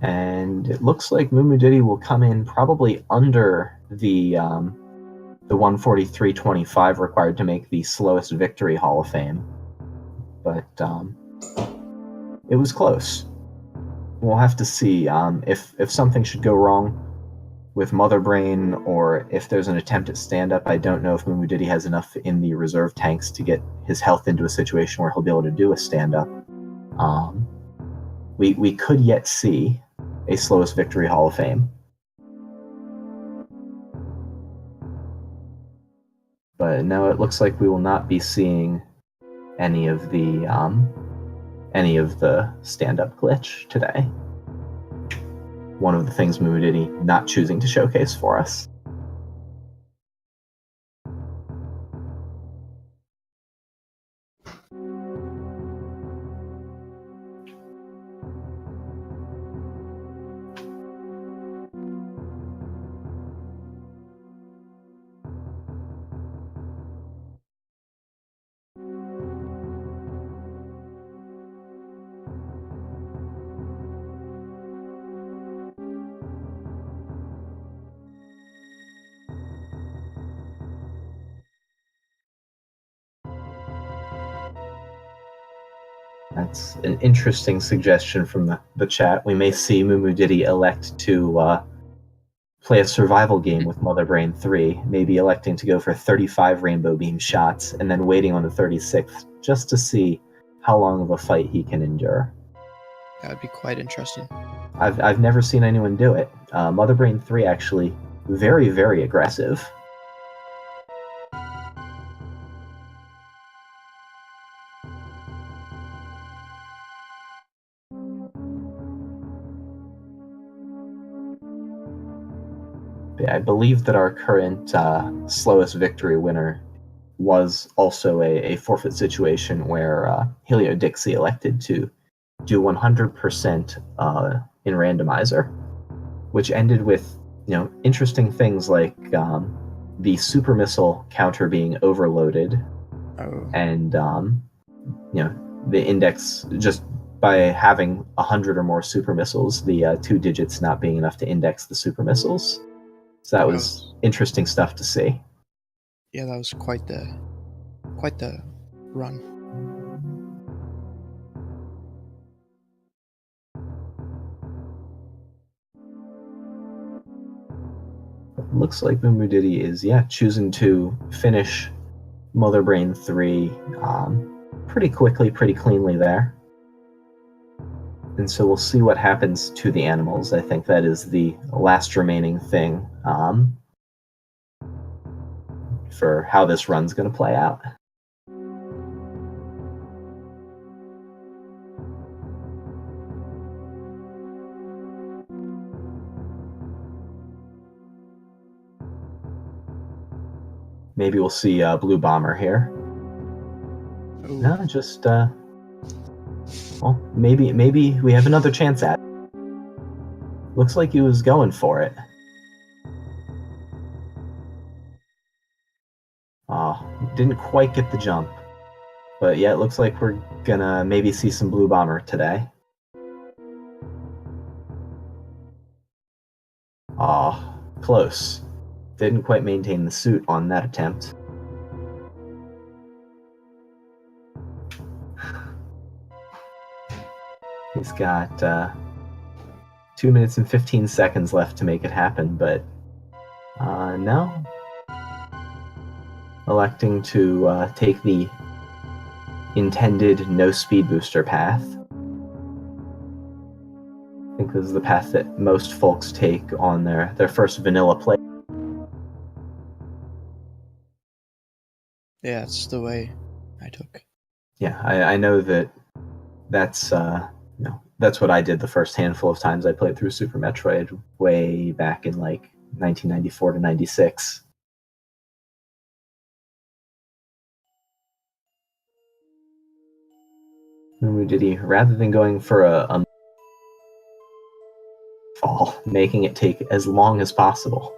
S2: And it looks like Mumu Diddy will come in probably under the the 143.25 required to make the slowest victory Hall of Fame. But it was close. We'll have to see if something should go wrong with Mother Brain, or if there's an attempt at stand-up. I don't know if Mumu Diddy has enough in the reserve tanks to get his health into a situation where he'll be able to do a stand-up. We could yet see a slowest victory Hall of Fame. But no, it looks like we will not be seeing any of the stand-up glitch today. One of the things Mumu Diddy not choosing to showcase for us. That's an interesting suggestion from the chat. We may see Mumu Diddy elect to play a survival game with Mother Brain 3, maybe electing to go for 35 rainbow beam shots and then waiting on the 36th just to see how long of a fight he can endure.
S4: That would be quite interesting.
S2: I've never seen anyone do it. Mother Brain 3 actually very, very aggressive. I believe that our current slowest victory winner was also a forfeit situation where Helio Dixie elected to do 100% in Randomizer, which ended with interesting things like the super missile counter being overloaded, and the index, just by having 100 or more super missiles, the 2 digits not being enough to index the super missiles. So that was interesting stuff to see.
S4: Yeah, that was quite the run.
S2: It looks like Mumu Diddy is choosing to finish Mother Brain 3 pretty quickly, pretty cleanly there. And so we'll see what happens to the animals. I think that is the last remaining thing for how this run's going to play out. Maybe we'll see Blue Bomber here.
S4: Ooh.
S2: No, just well, maybe we have another chance at it. Looks like he was going for it. Didn't quite get the jump. But yeah, it looks like we're gonna maybe see some Blue Bomber today. Close. Didn't quite maintain the suit on that attempt. He's got 2 minutes and 15 seconds left to make it happen, but no. Electing to take the intended no speed booster path. I think this is the path that most folks take on their first vanilla play.
S4: Yeah, it's the way I took.
S2: Yeah, I know that's that's what I did the first handful of times I played through Super Metroid way back in like 1994 to 96. Mumu Diddy, rather than going for a fall, making it take as long as possible.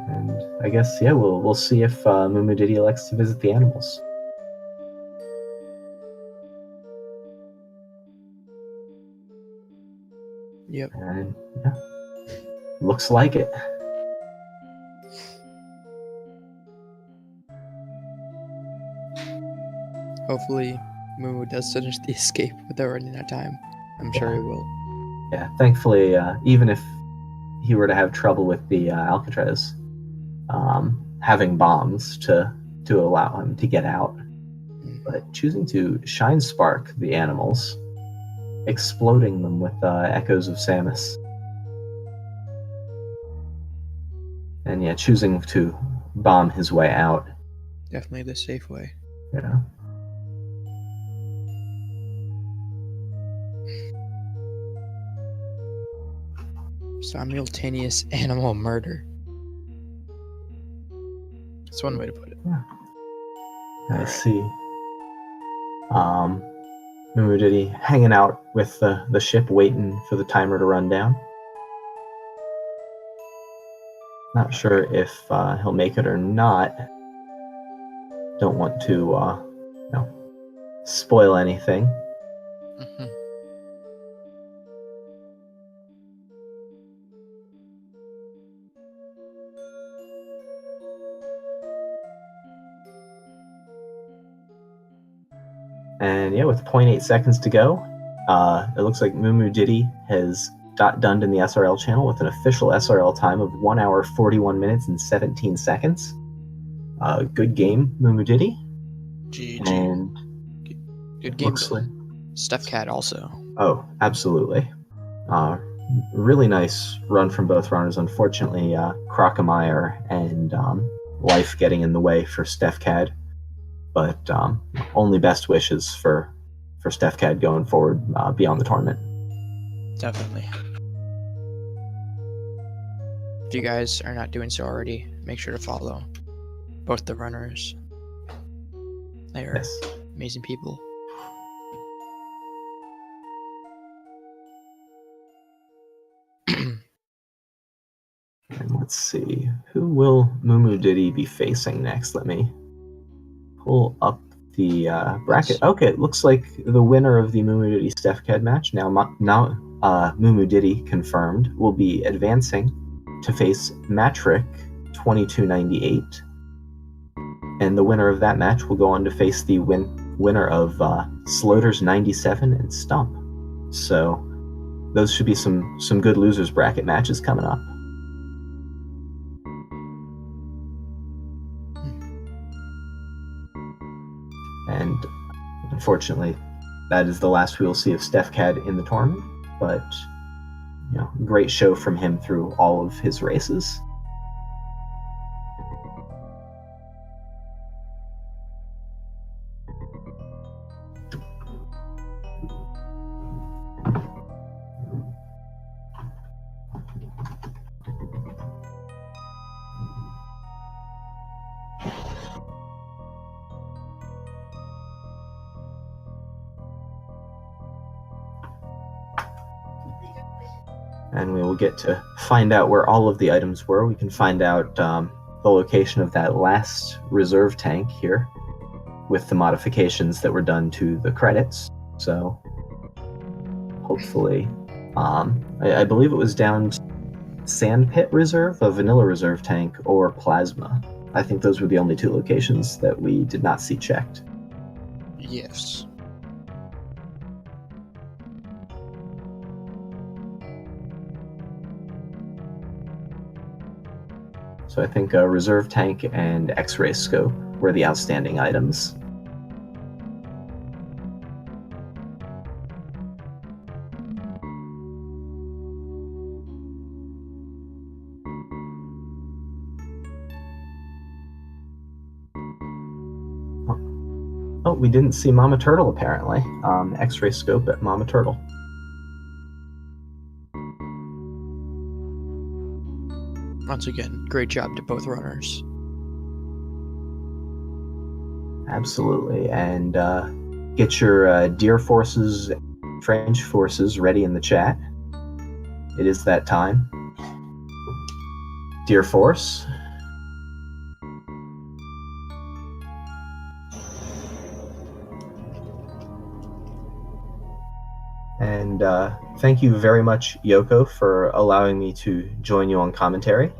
S2: And I guess, yeah, we'll see if Mumu Diddy elects to visit the animals.
S4: Yep.
S2: And yeah, looks like it.
S4: Hopefully, Mumu does finish the escape without running out of time. I'm sure he will.
S2: Yeah, thankfully, even if he were to have trouble with the Alcatraz, having bombs to allow him to get out, but choosing to shine spark the animals, exploding them with echoes of Samus, and yeah, choosing to bomb his way out.
S4: Definitely the safe way.
S2: Yeah.
S4: Simultaneous animal murder. That's one way to put it.
S2: I see. Mumu Diddy hanging out with the ship, waiting for the timer to run down. Not sure if he'll make it or not. Don't want to, spoil anything.
S4: Mm-hmm.
S2: And yeah, with 0.8 seconds to go, it looks like Mumu Diddy has dunned in the SRL channel with an official SRL time of 1 hour, 41 minutes, and 17 seconds. Good game, Mumu Diddy.
S4: GG.
S2: And
S4: Good game.
S2: looks like...
S4: Stefcad also.
S2: Oh, absolutely. Really nice run from both runners. Unfortunately, Crockemeyer and Life getting in the way for Stefcad. But only best wishes for Stefcad going forward beyond the tournament.
S4: Definitely. If you guys are not doing so already, make sure to follow both the runners. They are
S2: Yes.
S4: amazing people.
S2: And let's see, who will Mumu Diddy be facing next? Let me pull up the bracket. Okay, it looks like the winner of the Mumu Diddy Stefcad match, now Mumu Diddy confirmed, will be advancing to face Matrick 2298. And the winner of that match will go on to face the winner of Sloters 97 and Stump. So those should be some good losers bracket matches coming up. And unfortunately, that is the last we will see of Stefcad in the tournament. But great show from him through all of his races. And we will get to find out where all of the items were. We can find out the location of that last reserve tank here with the modifications that were done to the credits. So hopefully, I believe it was down to Sandpit Reserve, a Vanilla Reserve tank, or Plasma. I think those were the only two locations that we did not see checked.
S4: Yes.
S2: So I think a reserve tank and X-ray scope were the outstanding items. Oh, we didn't see Mama Turtle apparently. X-ray scope at Mama Turtle.
S4: Once again, great job to both runners.
S2: Absolutely, and get your Deer Forces, French Forces ready in the chat. It is that time. Deer Force, And thank you very much, Yoko, for allowing me to join you on commentary.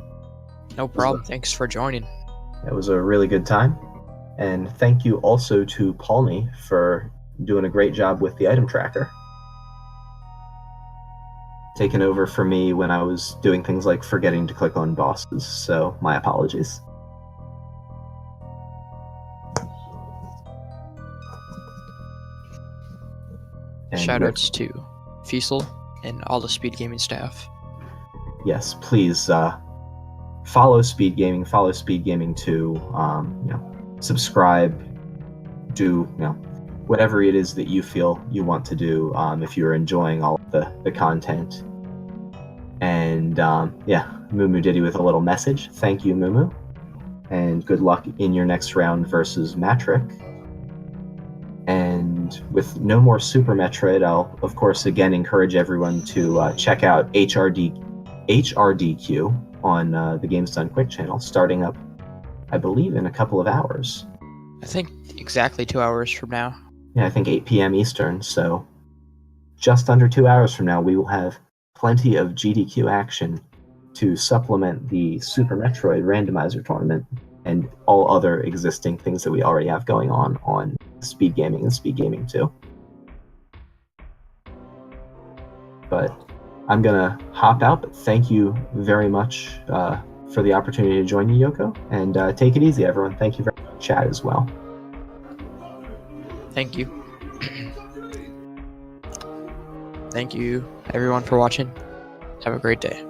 S1: No problem. Thanks for joining.
S2: It was a really good time. And thank you also to Paulney for doing a great job with the item tracker. Taken over for me when I was doing things like forgetting to click on bosses, so my apologies. And
S1: Shoutouts to Fiesel and all the Speed Gaming staff.
S2: yes, please follow Speed Gaming, follow Speed Gaming 2, subscribe, do whatever it is that you feel you want to do if you're enjoying all of the content. And Mumu Diddy with a little message. Thank you, Mumu, and good luck in your next round versus Matrick. And with no more Super Metroid, I'll of course again encourage everyone to check out HRDQ on the Games Done Quick channel, starting up, I believe, in a couple of hours.
S1: I think exactly 2 hours from now.
S2: Yeah, I think 8 p.m. Eastern, so just under 2 hours from now, we will have plenty of GDQ action to supplement the Super Metroid Randomizer tournament and all other existing things that we already have going on Speed Gaming and Speed Gaming 2. But I'm gonna hop out, but thank you very much for the opportunity to join you, Yoko, and take it easy, everyone. Thank you very much, chat as well.
S1: Thank you. Thank you, everyone, for watching. Have a great day.